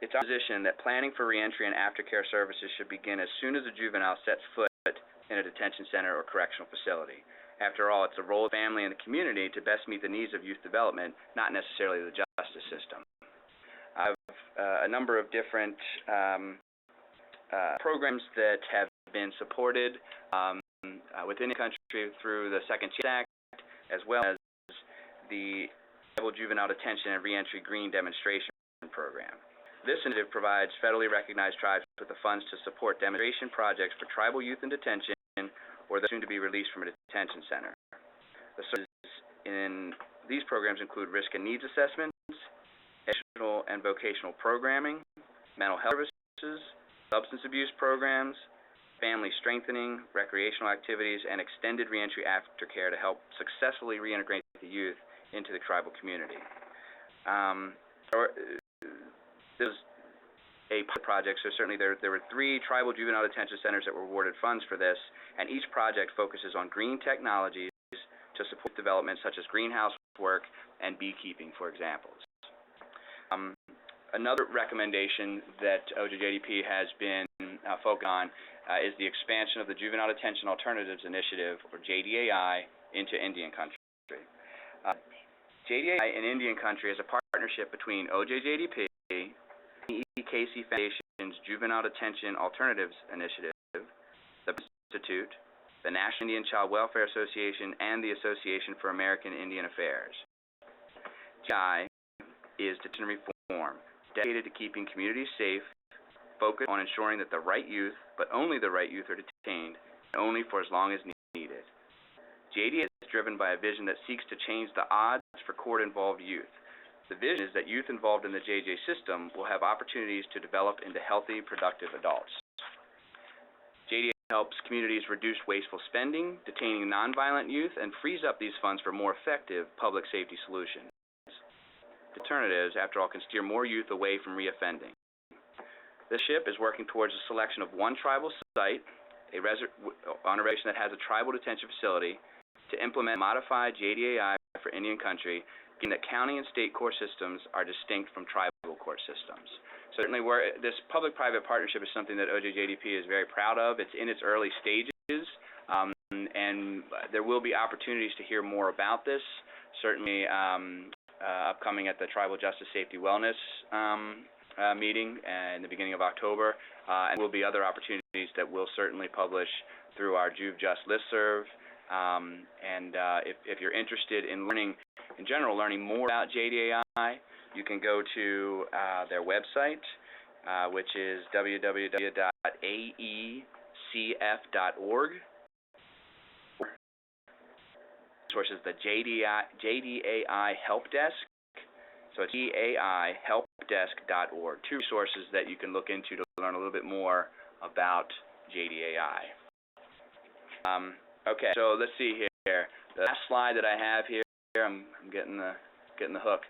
Speaker 4: It's our position that planning for reentry and aftercare services should begin as soon as a juvenile sets foot in a detention center or correctional facility. After all, it's the role of family and the community to best meet the needs of youth development, not necessarily the justice system. I have a number of different programs that have been supported within the country through the Second Chance Act, as well as the Tribal Juvenile Detention and Reentry Green Demonstration Program. This initiative provides federally recognized tribes with the funds to support demonstration projects for tribal youth in detention or those soon to be released from a detention center. The services in these programs include risk and needs assessments, educational and vocational programming, mental health services, substance abuse programs, family strengthening, recreational activities, and extended reentry aftercare to help successfully reintegrate the youth into the tribal community. This is a project, so certainly there were 3 tribal juvenile detention centers that were awarded funds for this, and each project focuses on green technologies to support development such as greenhouse work and beekeeping, for examples. Another recommendation that OJJDP has been focused on is the expansion of the Juvenile Detention Alternatives Initiative, or JDAI, into Indian country. JDAI in Indian country is a partnership between OJJDP, the EKC Foundation's Juvenile Detention Alternatives Initiative, the Institute, the National Indian Child Welfare Association, and the Association for American Indian Affairs. JDAI is detention reform, dedicated to keeping communities safe, focused on ensuring that the right youth, but only the right youth, are detained, and only for as long as needed. JDAI is driven by a vision that seeks to change the odds for court-involved youth. The vision is that youth involved in the JJ system will have opportunities to develop into healthy, productive adults. JDA helps communities reduce wasteful spending, detaining nonviolent youth, and frees up these funds for more effective public safety solutions. Alternatives, after all, can steer more youth away from reoffending. This SHIP is working towards the selection of one tribal site, on a reservation that has a tribal detention facility, to implement modified JDAI for Indian country, given that county and state court systems are distinct from tribal court systems. Certainly, this public-private partnership is something that OJJDP is very proud of. It's in its early stages, and there will be opportunities to hear more about this, certainly upcoming at the Tribal Justice Safety Wellness meeting in the beginning of October, and there will be other opportunities that we'll certainly publish through our JuveJust listserv. If you're interested in learning more about JDAI, you can go to their website, which is www.aecf.org. Sources the JDAI Help Desk. So it's JDAIHelpDesk.org. Two resources that you can look into to learn a little bit more about JDAI. Okay, so let's see here. The last slide that I have here, I'm getting the hook.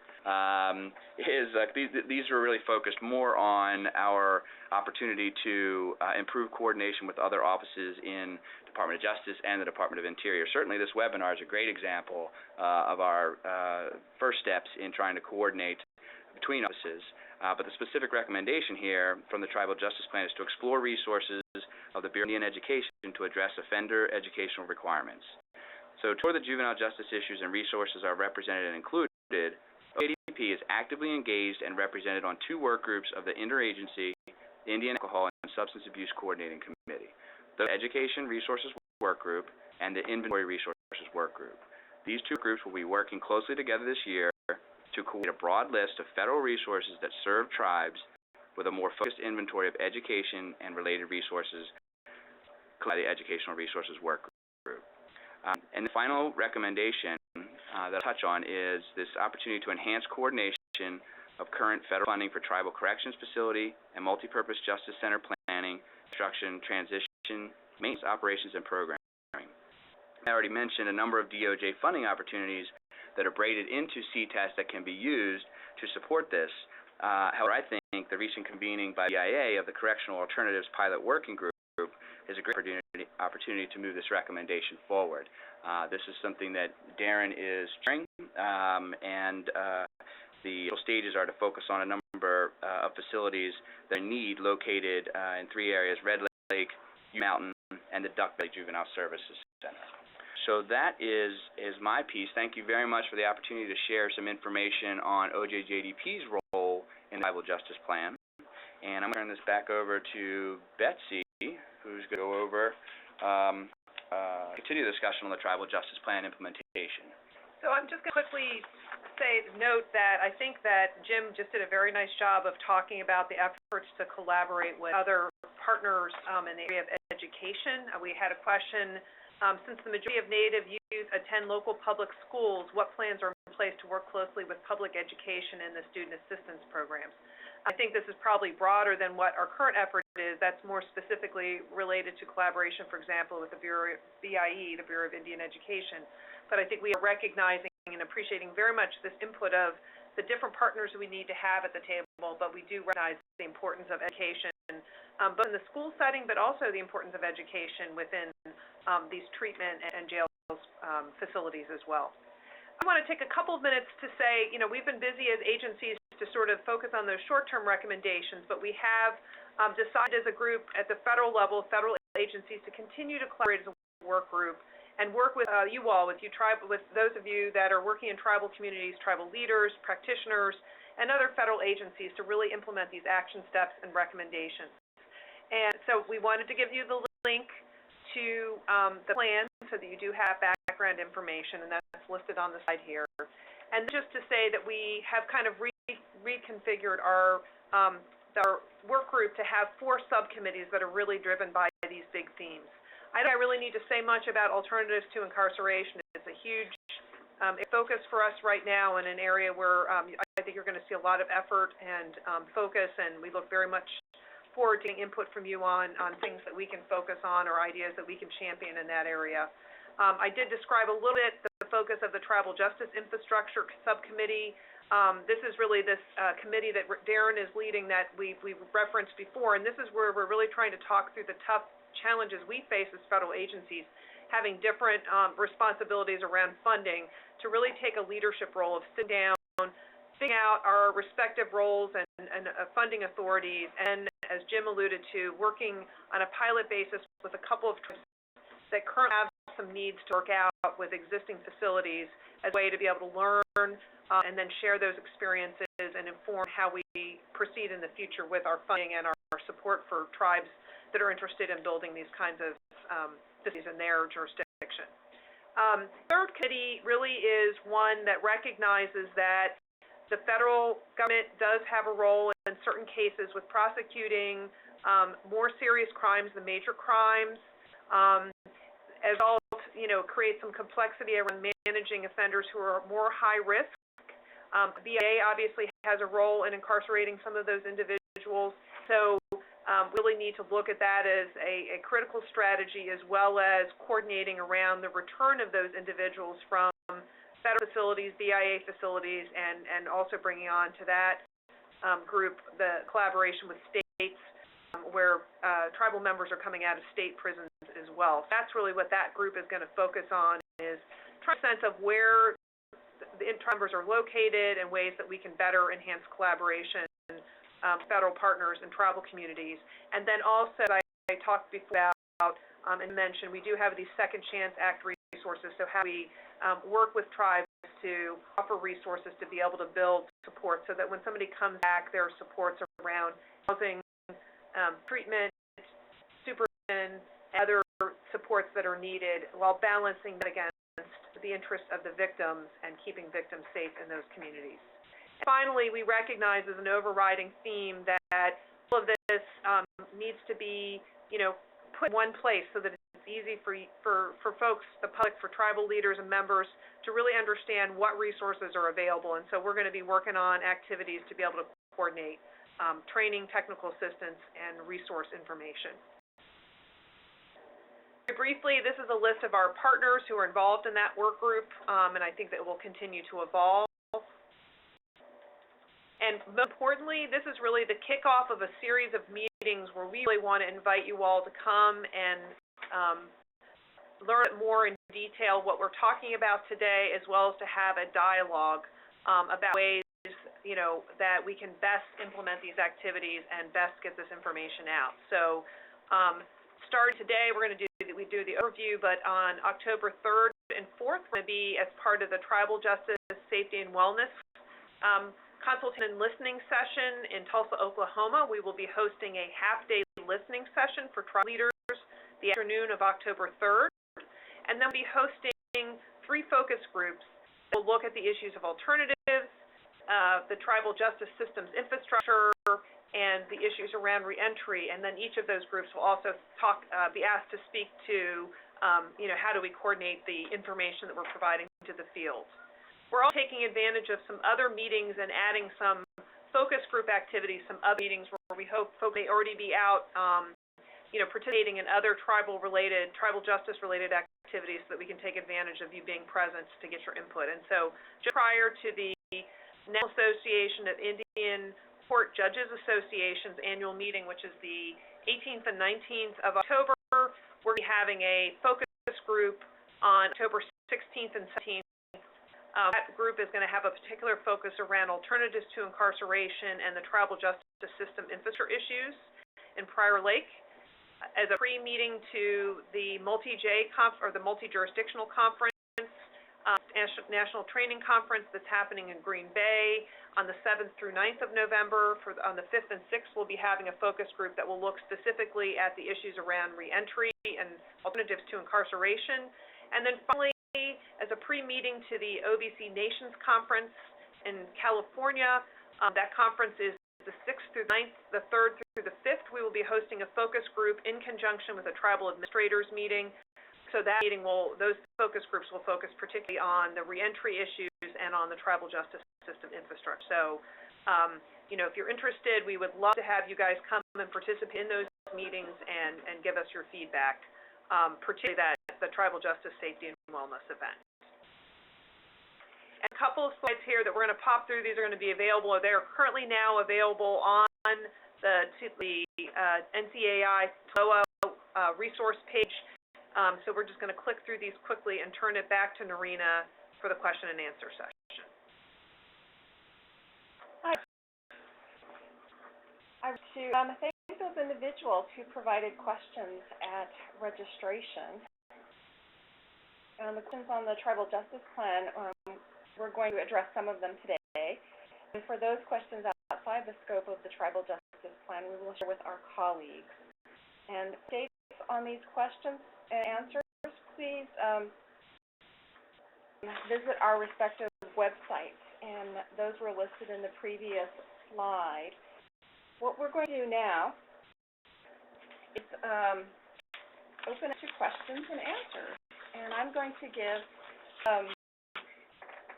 Speaker 4: These are really focused more on our opportunity to improve coordination with other offices in Department of Justice and the Department of Interior. Certainly this webinar is a great example of our first steps in trying to coordinate between offices. But the specific recommendation here from the Tribal Justice Plan is to explore resources of the Bureau of Indian Education to address offender educational requirements. So toward the juvenile justice issues and resources are represented and included, OJDP is actively engaged and represented on two work groups of the Interagency Indian Alcohol and Substance Abuse Coordinating Committee, the Education Resources Work Group and the Inventory Resources Work Group. These two groups will be working closely together this year to create a broad list of federal resources that serve tribes with a more focused inventory of education and related resources by the Educational Resources Work Group. And the final recommendation that I'll touch on is this opportunity to enhance coordination of current federal funding for tribal corrections facility and multipurpose justice center planning, construction, transition, maintenance, operations, and programming. I already mentioned a number of DOJ funding opportunities that are braided into CTAS that can be used to support this. However, I think the recent convening by BJA of the Correctional Alternatives Pilot Working Group is a great opportunity to move this recommendation forward. This is something that Darren is chairing, and the stages are to focus on a number of facilities that are located in three areas: Red Lake, Mountain, and the Duck Valley Juvenile Services Center. So that is my piece. Thank you very much for the opportunity to share some information on OJJDP's role in the Tribal Justice Plan. And I'm going to turn this back over to Betsy, who's going to go over, continue the discussion on the Tribal Justice Plan implementation.
Speaker 2: So I'm just going to quickly note that I think that Jim just did a very nice job of talking about the efforts to collaborate with other partners in the area of education. We had a question, since the majority of Native youth attend local public schools, what plans are in place to work closely with public education and the student assistance programs? I think this is probably broader than what our current effort is. That's more specifically related to collaboration, for example, with the Bureau of BIE, the Bureau of Indian Education. But I think we are recognizing and appreciating very much this input of the different partners we need to have at the table, but we do recognize the importance of education, both in the school setting, but also the importance of education within these treatment and jail facilities as well. I want to take a couple of minutes to say, we've been busy as agencies to sort of focus on those short-term recommendations, but we have decided as a group at the federal level, federal agencies, to continue to collaborate as a work group and work with you all, with those of you that are working in tribal communities, tribal leaders, practitioners, and other federal agencies to really implement these action steps and recommendations. And so we wanted to give you the link to the plan so that you do have background information, and that's listed on the slide here. And just to say that we have kind of reconfigured our work group to have 4 subcommittees that are really driven by these big themes. I don't really need to say much about alternatives to incarceration. It's a huge focus for us right now in an area where I think you're going to see a lot of effort and focus, and we look very much forward to getting input from you on things that we can focus on or ideas that we can champion in that area. I did describe a little bit the focus of the Tribal Justice Infrastructure Subcommittee. This is really this committee that Darren is leading that we've referenced before, and this is where we're really trying to talk through the tough challenges we face as federal agencies, having different responsibilities around funding, to really take a leadership role of sitting down, figuring out our respective roles and funding authorities, and as Jim alluded to, working on a pilot basis with a couple of tribes that currently have some needs to work out with existing facilities as a way to be able to learn and then share those experiences and inform how we proceed in the future with our funding and our support for tribes that are interested in building these kinds of facilities in their jurisdiction. Third committee really is one that recognizes that the federal government does have a role in certain cases with prosecuting more serious crimes, the major crimes, as well as, create some complexity around managing offenders who are more high risk. BJA obviously has a role in incarcerating some of those individuals, so really need to look at that as a critical strategy, as well as coordinating around the return of those individuals from federal facilities, BIA facilities, and also bringing on to that group the collaboration with states where tribal members are coming out of state prisons as well. So that's really what that group is going to focus on, is trying to sense of where the members are located and ways that we can better enhance collaboration federal partners and tribal communities. And then also, I talked before about and mentioned, we do have these Second Chance Act resources, so how we work with tribes to offer resources to be able to build support so that when somebody comes back, there are supports around housing, treatment, supervision, other supports that are needed, while balancing that against the interests of the victims and keeping victims safe in those communities. Finally, we recognize as an overriding theme that all of this needs to be, put in one place so that it's easy for folks, the public, for tribal leaders and members to really understand what resources are available. And so we're going to be working on activities to be able to coordinate training, technical assistance, and resource information. Very briefly, this is a list of our partners who are involved in that work group, and I think that it will continue to evolve. And most importantly, this is really the kickoff of a series of meetings where we really want to invite you all to come and learn more in detail what we're talking about today, as well as to have a dialogue about ways, that we can best implement these activities and best get this information out. So, starting today, we do the overview, but on October 3rd and 4th, we're going to be, as part of the Tribal Justice, Safety, and Wellness consultation and listening session in Tulsa, Oklahoma. We will be hosting a half-day listening session for tribal leaders the afternoon of October 3rd, and then we'll be hosting 3 focus groups that will look at the issues of alternatives, the tribal justice systems infrastructure, and the issues around reentry. And then each of those groups will also be asked to speak to, how do we coordinate the information that we're providing to the field. We're also taking advantage of some other meetings and adding some focus group activities, some other meetings where we hope folks may already be out, participating in other tribal justice-related activities so that we can take advantage of you being present to get your input. And so just prior to the National Association of Indian Court Judges Association's annual meeting, which is the 18th and 19th of October, we're having a focus group on October 16th and 17th. That group is going to have a particular focus around alternatives to incarceration and the tribal justice system infrastructure issues in Prior Lake, as a pre-meeting to the multi-jurisdictional conference, national training conference that's happening in Green Bay on the 7th through 9th of November. On the 5th and 6th, we'll be having a focus group that will look specifically at the issues around reentry and alternatives to incarceration. And then finally, as a pre-meeting to the OVC Nations Conference in California, that conference is the 6th through 9th, the 3rd through the 5th. We will be hosting a focus group in conjunction with a tribal administrators meeting. So that meeting those focus groups will focus particularly on the reentry issues and on the tribal justice system infrastructure. So, if you're interested, we would love to have you guys come and participate in those meetings and give us your feedback, particularly the Tribal Justice, Safety, and Wellness event. And a couple of slides here that we're going to pop through. These are going to be available. They are currently now available on the NCAI TLOA resource page. So we're just going to click through these quickly and turn it back to Narina for the question and answer session.
Speaker 1: Hi. I want to thank those individuals who provided questions at registration. The questions on the Tribal Justice Plan, we're going to address some of them today. And for those questions outside the scope of the Tribal Justice Plan, we will share with our colleagues. And dates on these questions and answers, please visit our respective websites, and those were listed in the previous slide. What we're going to do now is open it to questions and answers. And I'm going to give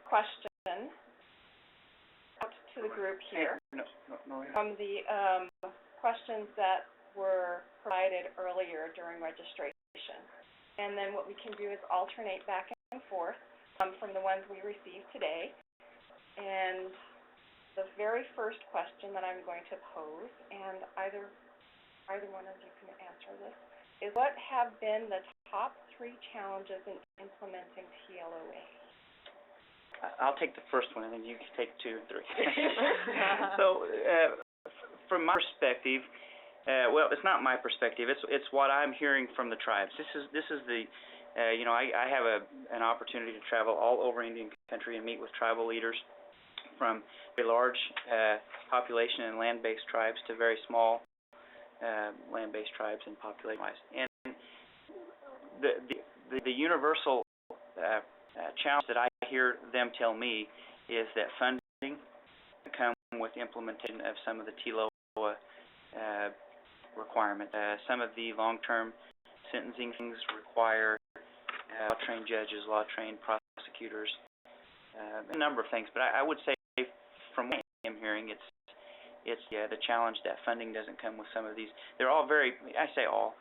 Speaker 1: question out to the group here from the questions that were provided earlier during registration. And then what we can do is alternate back and forth from the ones we received today. And the very first question that I'm going to pose, and either one of you can answer this, is what have been the top 3 challenges in implementing TLOA?
Speaker 3: I'll take the first one, and then you can take 2 and 3. So, from my perspective, well, it's not my perspective. It's what I'm hearing from the tribes. This is the, you know, I have an opportunity to travel all over Indian country and meet with tribal leaders, from very large population and land-based tribes to very small land-based tribes and population-wise. And the universal challenge that I hear them tell me is that funding come with implementation of some of the TLOA requirement. Some of the long-term sentencing things require law-trained judges, law-trained prosecutors, a number of things. But I would say, from what I'm hearing, it's the challenge that funding doesn't come with some of these. They're all very, I say all,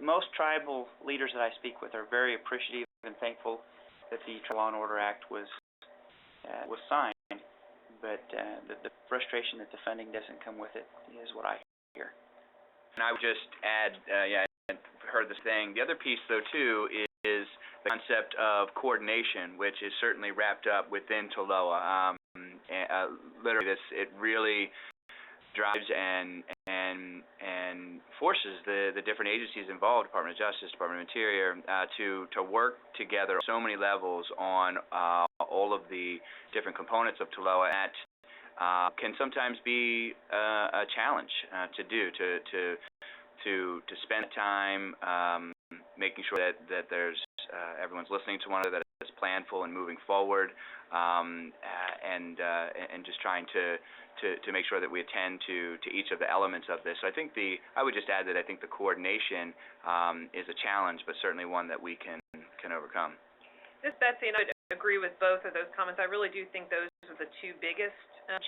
Speaker 3: most tribal leaders that I speak with are very appreciative and thankful that the Law and Order Act was signed, but the frustration that the funding doesn't come with it is what I hear.
Speaker 4: And I would just add, I heard this thing. The other piece, though, too, is the concept of coordination, which is certainly wrapped up within TLOA. Literally, it really drives and forces the different agencies involved, Department of Justice, Department of Interior, to work together on so many levels on all of the different components of TLOA. That can sometimes be a challenge to do, to spend time making sure that there's everyone's listening to one another, that it's planful and moving forward, and just trying to make sure that we attend to each of the elements of this. So I think I would just add that I think the coordination is a challenge, but certainly one that we can overcome.
Speaker 2: This is Betsy, and I agree with both of those comments. I really do think those are the 2 biggest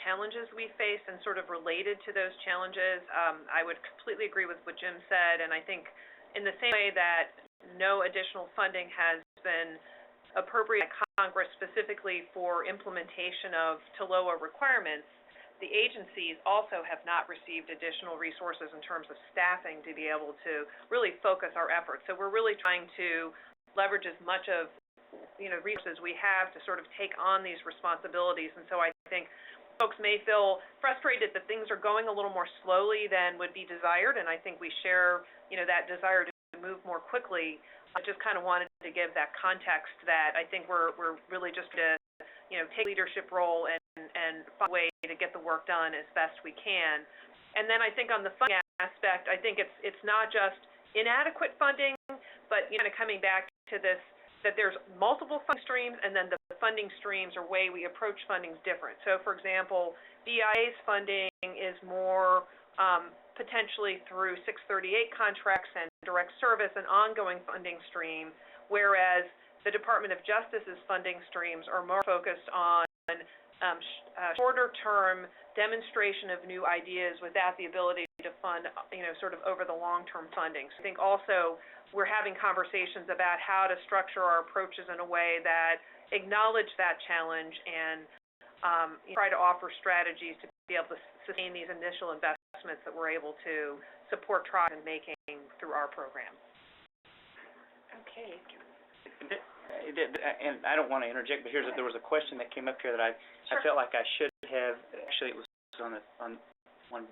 Speaker 2: challenges we face, and sort of related to those challenges, I would completely agree with what Jim said, and I think in the same way that no additional funding has been appropriated by Congress specifically for implementation of TLOA requirements, the agencies also have not received additional resources in terms of staffing to be able to really focus our efforts. So we're really trying to leverage as much of resources we have to sort of take on these responsibilities. And so I think folks may feel frustrated that things are going a little more slowly than would be desired, and I think we share that desire to move more quickly. I just kind of wanted to give that context that I think we're really just to take a leadership role and find a way to get the work done as best we can. And then I think on the funding aspect, I think it's not just inadequate funding, but kind of coming back to this, that there's multiple funding streams, and then the funding streams or way we approach funding is different. So, for example, BIA's funding is more potentially through 638 contracts and direct service and ongoing funding stream, whereas the Department of Justice's funding streams are more focused on shorter-term demonstration of new ideas without the ability to to fund, sort of over the long-term funding. So I think also we're having conversations about how to structure our approaches in a way that acknowledge that challenge and try to offer strategies to be able to sustain these initial investments that we're able to support trials in making through our program.
Speaker 1: Okay.
Speaker 3: And I don't want to interject, but there was a question that came up here that I felt like I should have. Actually, it was on one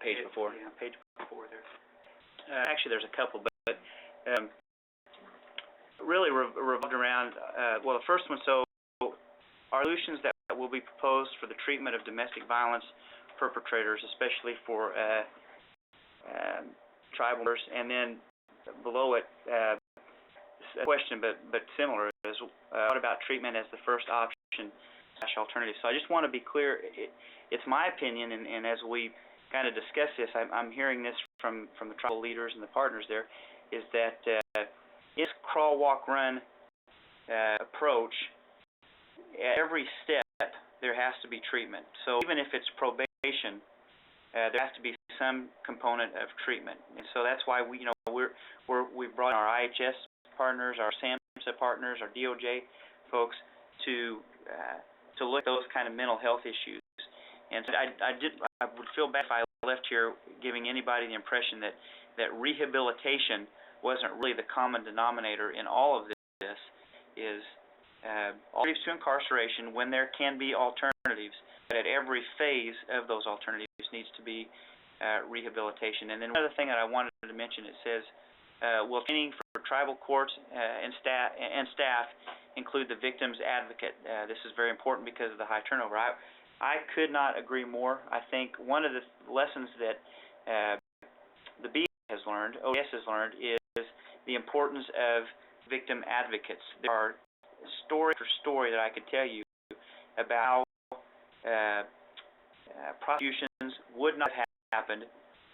Speaker 4: Page before.
Speaker 3: Yeah, page before there. Actually, there's a couple, but really revolved around. Well, the first one. So, are solutions that will be proposed for the treatment of domestic violence perpetrators, especially for tribal members, and then below it. A question, but similar, is what about treatment as the first option / alternative? So I just want to be clear. It's my opinion, and as we kind of discuss this, I'm hearing this from the tribal leaders and the partners there, is that this crawl, walk, run approach, at every step there has to be treatment. So even if it's probation, there has to be some component of treatment, and so that's why we brought in our IHS partners, our SAMHSA partners, our DOJ folks to look at those kind of mental health issues. And so I would feel bad if I left here giving anybody the impression that rehabilitation wasn't really the common denominator in all of this. Is alternatives to incarceration when there can be alternatives, but at every phase of those alternatives needs to be rehabilitation. And then another thing that I wanted to mention, it says, will training for tribal courts and staff include the victim's advocate? This is very important because of the high turnover. I could not agree more. I think one of the lessons that the BJA has learned, ODS has learned, is the importance of victim advocates. There are story after story that I could tell you about how prosecutions would not have happened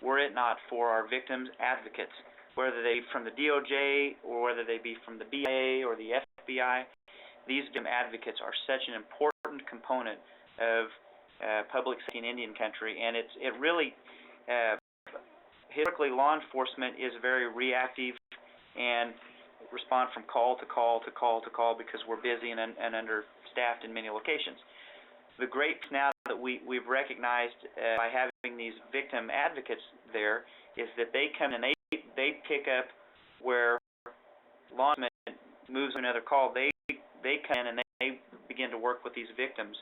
Speaker 3: were it not for our victims advocates, whether they be from the DOJ or whether they be from the BJA or the FBI. These victim advocates are such an important component of public safety in Indian country, and it really, historically, law enforcement is very reactive and respond from call to call to call to call because we're busy and understaffed in many locations. The great now that we've recognized by having these victim advocates there is that they come and they pick up where law enforcement moves to another call. They come in and they begin to work with these victims,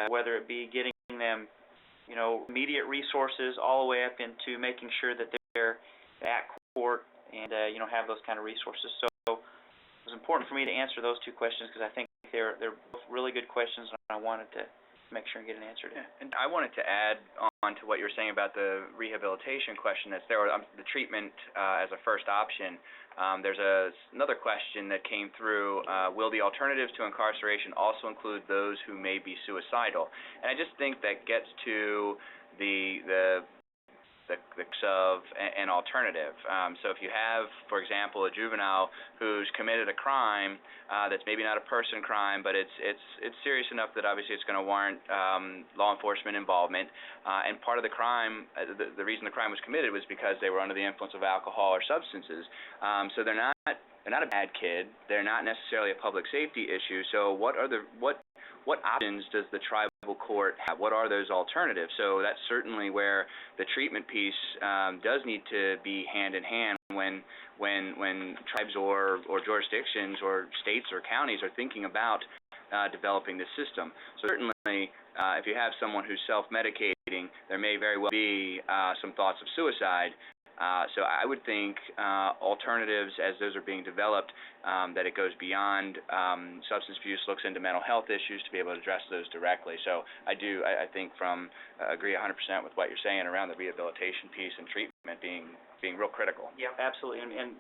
Speaker 3: whether it be getting them, immediate resources all the way up into making sure that they're at court and have those kind of resources. So it was important for me to answer those two questions because I think they're both really good questions, and I wanted to make sure and get an answer to it.
Speaker 4: And I wanted to add on to what you were saying about the rehabilitation question that's there, the treatment as a first option. There's another question that came through, will the alternatives to incarceration also include those who may be suicidal? And I just think that gets to the of an alternative. So if you have, for example, a juvenile who's committed a crime that's maybe not a person crime, but it's serious enough that obviously it's going to warrant law enforcement involvement. And part of the crime, the reason the crime was committed was because they were under the influence of alcohol or substances. So they're not a bad kid. They're not necessarily a public safety issue. So what options does the tribal court have? What are those alternatives? So that's certainly where the treatment piece does need to be hand in hand when tribes or jurisdictions or states or counties are thinking about developing this system. So certainly, if you have someone who's self-medicating, there may very well be some thoughts of suicide. So I would think alternatives, as those are being developed, that it goes beyond substance abuse, looks into mental health issues to be able to address those directly. So I think agree 100% with what you're saying around the rehabilitation piece and treatment being real critical.
Speaker 3: Yeah, absolutely. And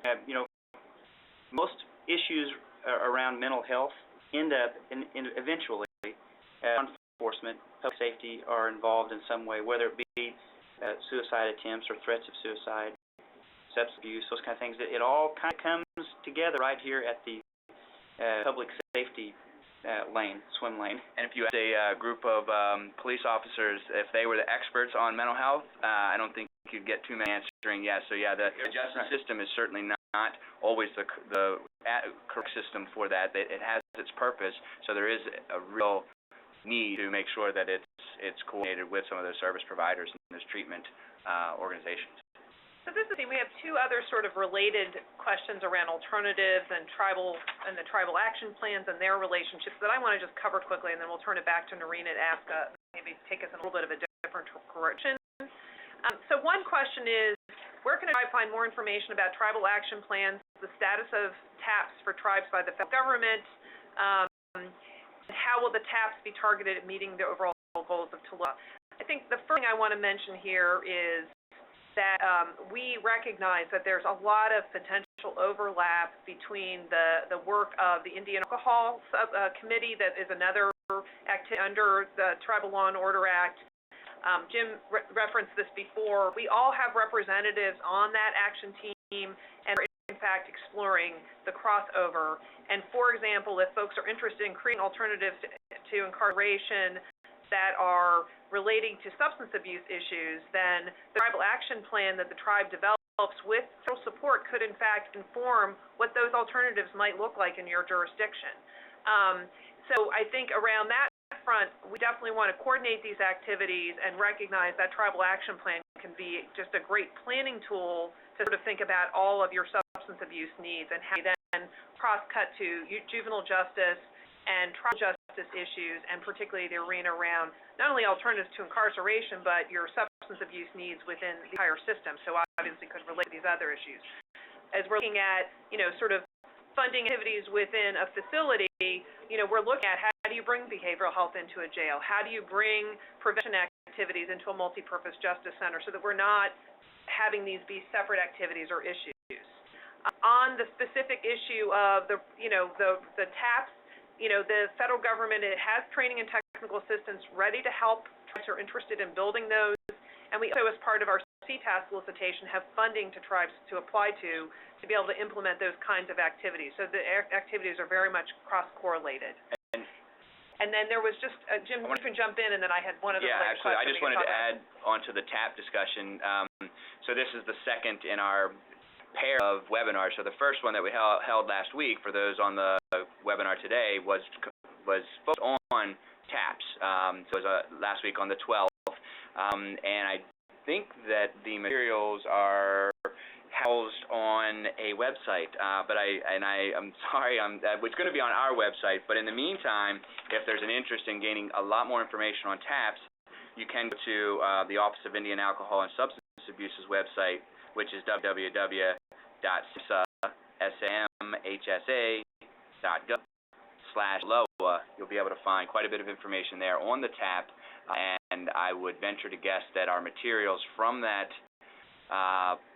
Speaker 3: most issues around mental health end up in eventually law enforcement, public safety are involved in some way, whether it be suicide attempts or threats of suicide, substance abuse, those kind of things. It all kind of comes together right here at the public safety swim lane.
Speaker 4: And if you had a group of police officers, if they were the experts on mental health, I don't think you'd get too many answering yes. So yeah, the justice system is certainly not always the correct system for that. It has its purpose, so there is a real need to make sure that it's coordinated with some of those service providers and those treatment organizations.
Speaker 2: So we have two other sort of related questions around alternatives and the tribal action plans and their relationships that I want to just cover quickly, and then we'll turn it back to Narina to ask, maybe take us in a little bit of a different direction. So one question is, where can a tribe find more information about tribal action plans, the status of TAPs for tribes by the federal government, and how will the TAPs be targeted at meeting the overall goals of TLOA? I think the first thing I want to mention here is that we recognize that there's a lot of potential overlap between the work of the Indian Alcohol Committee, that is another activity under the Tribal Law and Order Act. Jim referenced this before. We all have representatives on that action team, and we're in fact exploring the crossover. And for example, if folks are interested in creating alternatives to incarceration that are relating to substance abuse issues, then the tribal action plan that the tribe develops with federal support could in fact inform what those alternatives might look like in your jurisdiction. So I think around that front, we definitely want to coordinate these activities and recognize that tribal action plan can be just a great planning tool to sort of think about all of your substance abuse needs and how you then cross-cut to juvenile justice and tribal justice issues, and particularly the arena around not only alternatives to incarceration, but your substance abuse needs within the entire system. So obviously could relate to these other issues. As we're looking at, sort of funding activities within a facility, we're looking at how do you bring behavioral health into a jail? How do you bring prevention activities into a multi-purpose justice center so that we're not having these be separate activities or issues? On the specific issue of the TAPs, the federal government, it has training and technical assistance ready to help tribes who are interested in building those, and we also, as part of our CTAS solicitation, have funding to tribes to apply to be able to implement those kinds of activities. So the activities are very much cross-correlated. And then there was just, Jim, you can jump in, and then I had one other question.
Speaker 4: Yeah, absolutely. I just wanted to add on to the TAP discussion. So this is the second in our pair of webinars. So the first one that we held last week, for those on the webinar today, was focused on TAPs. So it was last week on the 12th. And I think that the materials are housed on a website, but I'm sorry, it's going to be on our website, but in the meantime, if there's an interest in gaining a lot more information on TAPs, you can go to the Office of Indian Alcohol and Substance Abuse's website, which is www.samhsa.gov/LOA. You'll be able to find quite a bit of information there on the TAP, and I would venture to guess that our materials from that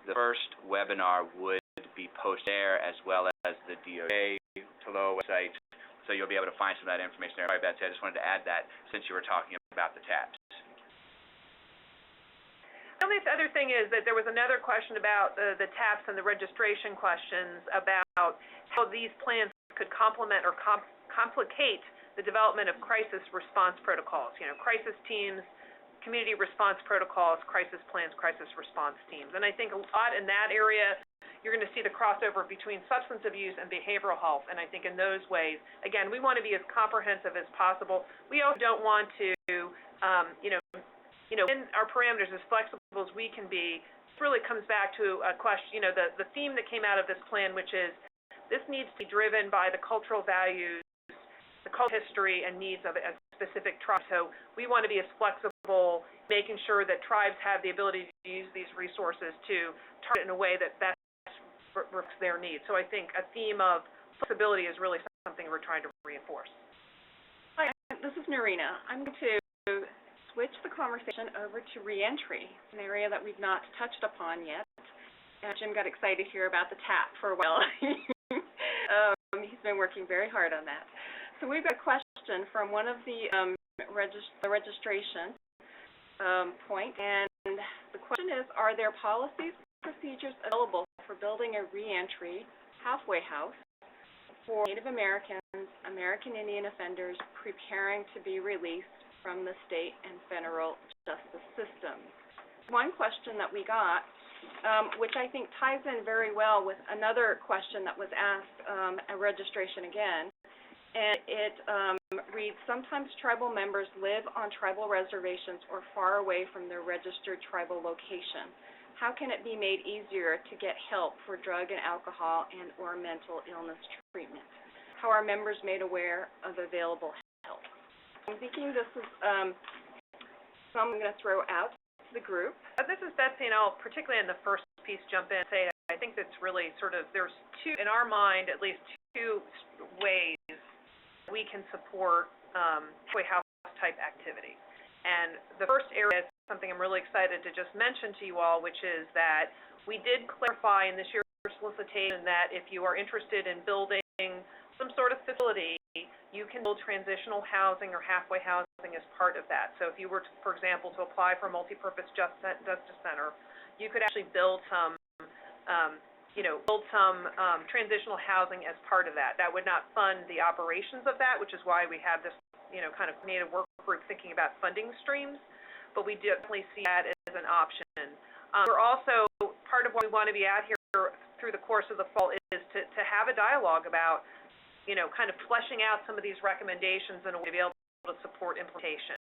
Speaker 4: the first webinar would be posted there, as well as the DOJ TLOA website, so you'll be able to find some of that information there. Sorry about that. I just wanted to add that since you were talking about the TAPs.
Speaker 2: The only other thing is that there was another question about the TAPs and the registration questions about how these plans could complement or complicate the development of crisis response protocols. Crisis teams, community response protocols, crisis plans, crisis response teams. And I think a lot in that area, you're going to see the crossover between substance abuse and behavioral health. And I think in those ways, again, we want to be as comprehensive as possible. We also don't want to, in our parameters, as flexible as we can be. This really comes back to a question, the theme that came out of this plan, which is this needs to be driven by the cultural values, the cultural history and needs of a specific tribe. So we want to be as flexible, making sure that tribes have the ability to use these resources to target in a way that best reflects their needs. So I think a theme of flexibility is really something we're trying to reinforce.
Speaker 1: Hi, this is Narina. I'm going to switch the conversation over to reentry, an area that we've not touched upon yet. And Jim got excited to hear about the TAP for a while. He's been working very hard on that. So we've got a question from one of the registration point, and the question is, are there policies and procedures available for building a reentry halfway house for Native Americans, American Indian offenders preparing to be released from the state and federal justice systems? one question that we got, which I think ties in very well with another question that was asked at registration again. And it reads, sometimes tribal members live on tribal reservations or far away from their registered tribal location. How can it be made easier to get help for drug and alcohol and or mental illness treatment? How are members made aware of available help? I'm thinking this is something I'm going to throw out to the group.
Speaker 2: This is Betsy, and I'll particularly in the first piece jump in and say I think that's really sort of, there's two, in our mind, at least two ways we can support halfway house type activity. And the first area is something I'm really excited to just mention to you all, which is that we did clarify in this year's solicitation that if you are interested in building some sort of facility, you can build transitional housing or halfway housing as part of that. So if you were, to, for example, to apply for a multipurpose justice center, you could actually build some transitional housing as part of that. That would not fund the operations of that, which is why we have this, kind of made a work group thinking about funding streams, but we definitely see that as an option. We're also, part of why we want to be out here through the course of the fall is to have a dialogue about, kind of fleshing out some of these recommendations in a way to be able to support implementation.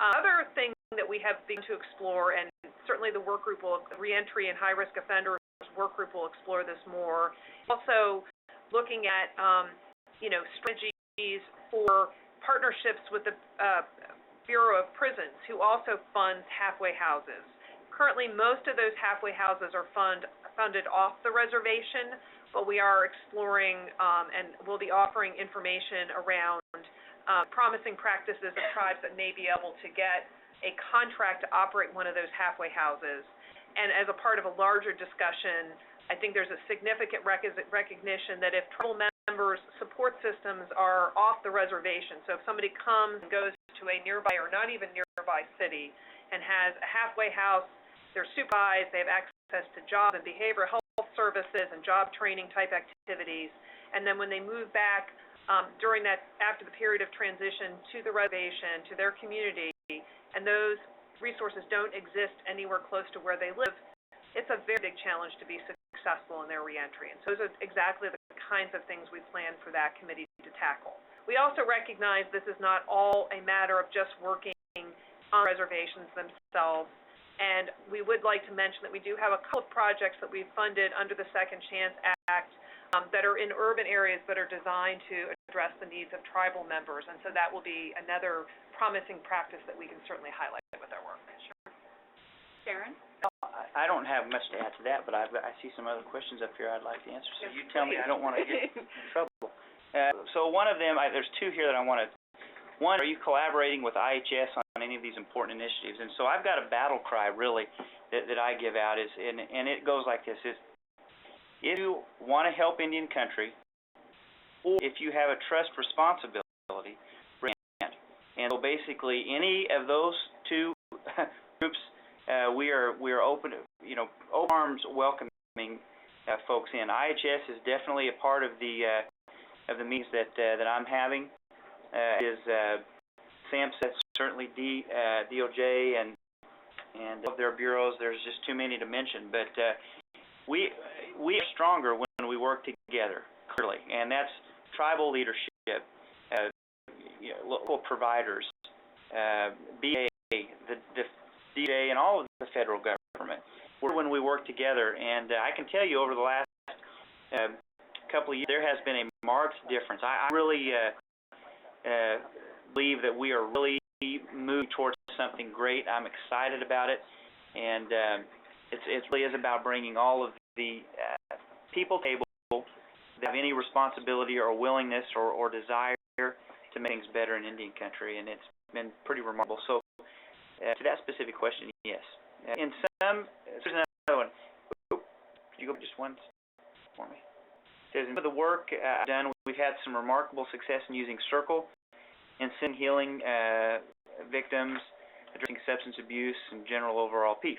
Speaker 2: Other thing that we have begun to explore, and certainly the work group will, reentry and high-risk offenders work group will explore this more. Also looking at, strategies for partnerships with the Bureau of Prisons, who also funds halfway houses. Currently, most of those halfway houses are funded off the reservation, but we are exploring and will be offering information around promising practices of tribes that may be able to get a contract to operate one of those halfway houses. And as a part of a larger discussion, I think there's a significant recognition that if tribal members' support systems are off the reservation, so if somebody comes and goes to a nearby or not even nearby city and has a halfway house, they're supervised, they have access to job and behavioral health services and job training type activities, and then when they move back during that, after the period of transition to the reservation, to their community, and those resources don't exist anywhere close to where they live, it's a very big challenge to be successful in their reentry. And so those are exactly the kinds of things we plan for that committee to tackle. We also recognize this is not all a matter of just working on reservations themselves, and we would like to mention that we do have a couple of projects that we've funded under the Second Chance Act that are in urban areas that are designed to address the needs of tribal members, and so that will be another promising practice that we can certainly highlight with our work. Sure.
Speaker 1: Darren?
Speaker 3: I don't have much to add to that, but I see some other questions up here I'd like to answer. So you tell me, I don't want to get in trouble. So one of them, there's two here that I want to. One, are you collaborating with IHS on any of these important initiatives? And so I've got a battle cry really that I give out and it goes like this: is if you want to help Indian country, or if you have a trust responsibility, grant. And so basically, any of those two groups, we are open, open arms welcoming folks in. IHS is definitely a part of the meetings that I'm having. SAMHSA, certainly DOJ and of their bureaus. There's just too many to mention, but we are stronger when we work together, clearly, and that's tribal leadership, local providers, BJA, the DJ, and all of the federal government. When we work together, and I can tell you over the last couple of years, there has been a marked difference. I really believe that we are really moving towards something great. I'm excited about it, and it really is about bringing all of the people to the table that have any responsibility or willingness or desire to make things better in Indian country, and it's been pretty remarkable. So to that specific question, yes. In some, there's another one. Could you go just one for me? It says, in the work I've done, we've had some remarkable success in using Circle and sin healing victims, addressing substance abuse, and general overall peace.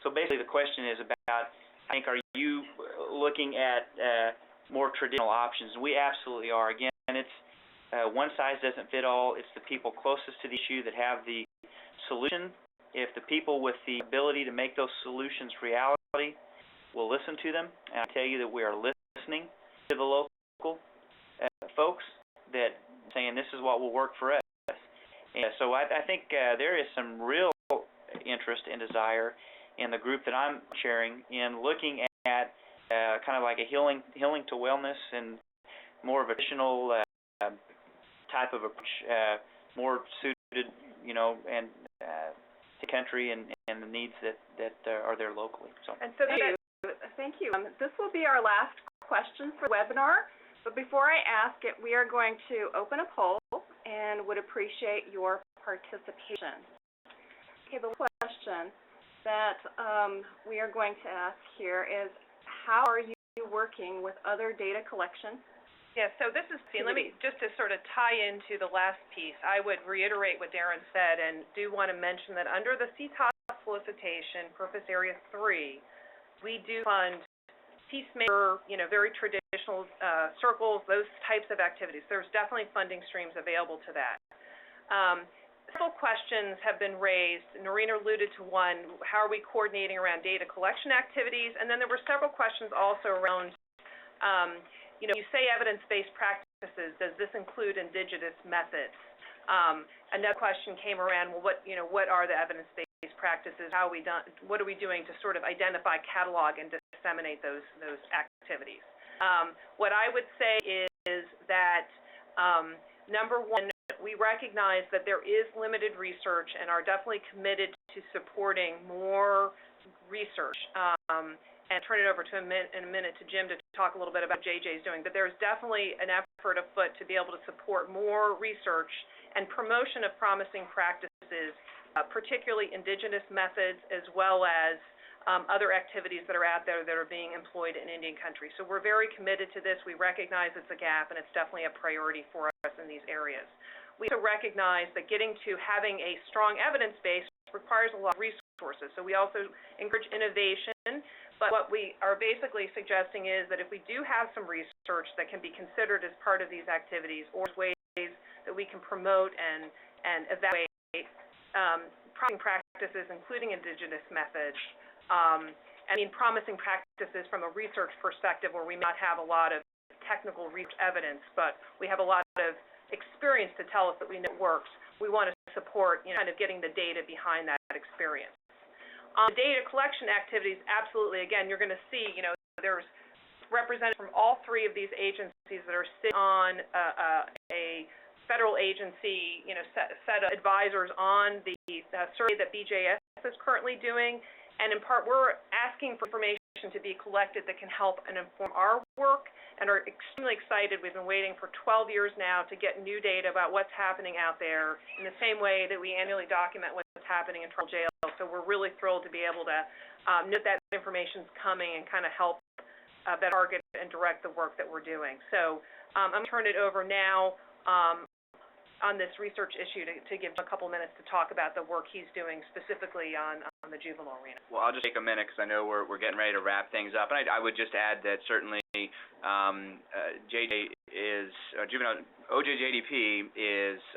Speaker 3: So basically the question is about, I think, are you looking at more traditional options? We absolutely are. Again, it's one size doesn't fit all. It's the people closest to the issue that have the solution if the people with the ability to make those solutions reality will listen to them, and I tell you that we are listening to the local folks that saying this is what will work for us. And so I think there is some real interest and desire in the group that I'm chairing in looking at kind of like a healing to wellness and more of a traditional type of approach, more suited, you know, and to country and the needs that are there locally. So.
Speaker 1: And so thank you. This will be our last question for the webinar. But before I ask it, we are going to open a poll and would appreciate your participation. Okay, the question that we are going to ask here is, how are you working with other data collection?
Speaker 2: Yeah, so this is, let me, just to sort of tie into the last piece, I would reiterate what Darren said and do want to mention that under the CTOS solicitation, Purpose Area 3, we do fund peacemaker, you know, very traditional circles, those types of activities. There's definitely funding streams available to that. Several questions have been raised. Noreen alluded to one, how are we coordinating around data collection activities? And then there were several questions also around, you know, you say evidence-based practices, does this include indigenous methods? Another question came around, well, what are the evidence-based practices? What are we doing to sort of identify, catalog, and disseminate those activities? What I would say is that, number one, we recognize that there is limited research and are definitely committed to supporting more research. And turn it over to in a minute to Jim to talk a little bit about what JJ is doing. But there's definitely an effort afoot to be able to support more research and promotion of promising practices, particularly indigenous methods, as well as other activities that are out there that are being employed in Indian country. So we're very committed to this. We recognize it's a gap, and it's definitely a priority for us in these areas. We also recognize that getting to having a strong evidence base requires a lot of resources. So we also encourage innovation, but what we are basically suggesting is that if we do have some research that can be considered as part of these activities, or ways that we can promote and evaluate promising practices, including indigenous methods, promising practices from a research perspective where we may not have a lot of technical research evidence, but we have a lot of experience to tell us that we know it works. We want to support, kind of getting the data behind that experience. On data collection activities, absolutely, again, you're going to see, there's representatives from all three of these agencies that are sitting on a federal agency, set of advisors on the survey that BJA is currently doing. And in part, we're asking for information to be collected that can help and inform our work, and are extremely excited. We've been waiting for 12 years now to get new data about what's happening out there, in the same way that we annually document what's happening in tribal jail. So we're really thrilled to be able to know that information's coming and kind of help better target and direct the work that we're doing. So I'm going to turn it over now on this research issue to give a couple minutes to talk about the work he's doing specifically on the juvenile arena.
Speaker 4: Well, I'll just take a minute because I know we're getting ready to wrap things up. And I would just add that certainly OJJDP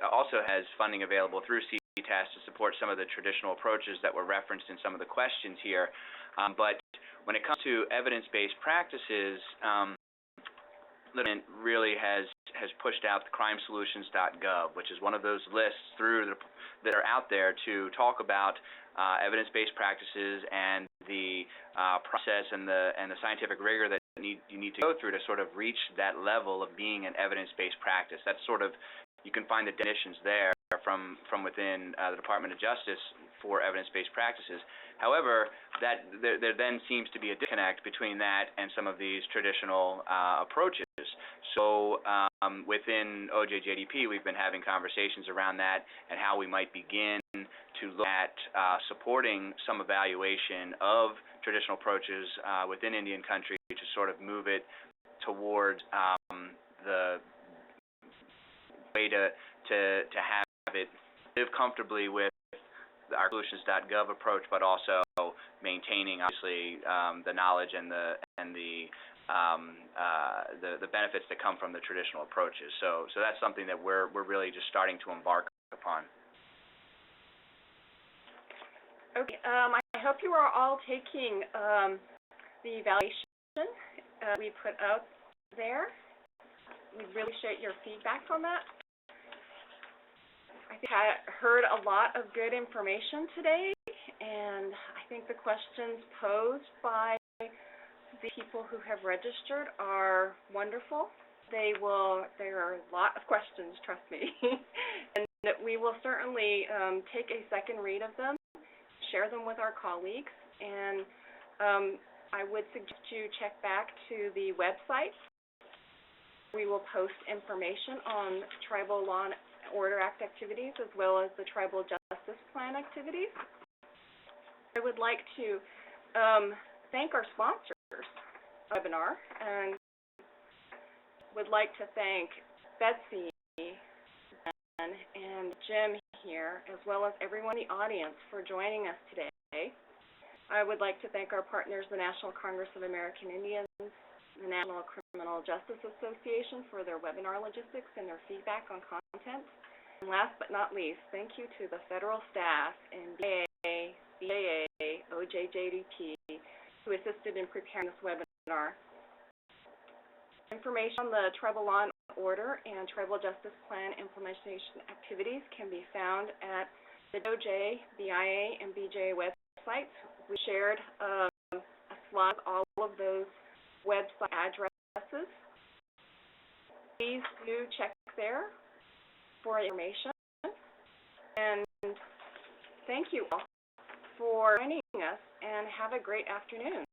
Speaker 4: also has funding available through CTAS to support some of the traditional approaches that were referenced in some of the questions here. But when it comes to evidence-based practices, really has pushed out the crimesolutions.gov, which is one of those lists that are out there to talk about evidence-based practices and the process and the scientific rigor that you need to go through to sort of reach that level of being an evidence-based practice. That's sort of, you can find the definitions there from within the Department of Justice for evidence-based practices. However, there then seems to be a disconnect between that and some of these traditional approaches. So within OJJDP, we've been having conversations around that and how we might begin to look at supporting some evaluation of traditional approaches within Indian country to sort of move it towards the way to have it live comfortably with our solutions.gov approach, but also maintaining obviously the knowledge and the benefits that come from the traditional approaches. So that's something that we're really just starting to embark upon.
Speaker 1: Okay, I hope you are all taking the evaluation we put out there. We really appreciate your feedback on that. I think I heard a lot of good information today, and I think the questions posed by the people who have registered are wonderful. There are a lot of questions, trust me, and that we will certainly take a second read of them, share them with our colleagues, and I would suggest you check back to the website. We will post information on Tribal Law and Order Act activities as well as the Tribal Justice Plan activities. I would like to thank our sponsors of the webinar, and would like to thank Betsy and Jim here, as well as everyone in the audience for joining us today. I would like to thank our partners, the National Congress of American Indians, the National Criminal Justice Association, for their webinar logistics and their feedback on content. And last but not least, thank you to the federal staff in BJA, OJJDP, who assisted in preparing this webinar. Information on the Tribal Law and Order and Tribal Justice Plan implementation activities can be found at the DOJ, BIA, and BJA websites. We shared a slide with all of those website addresses. Please do check there for information. And thank you all for joining us, and have a great afternoon.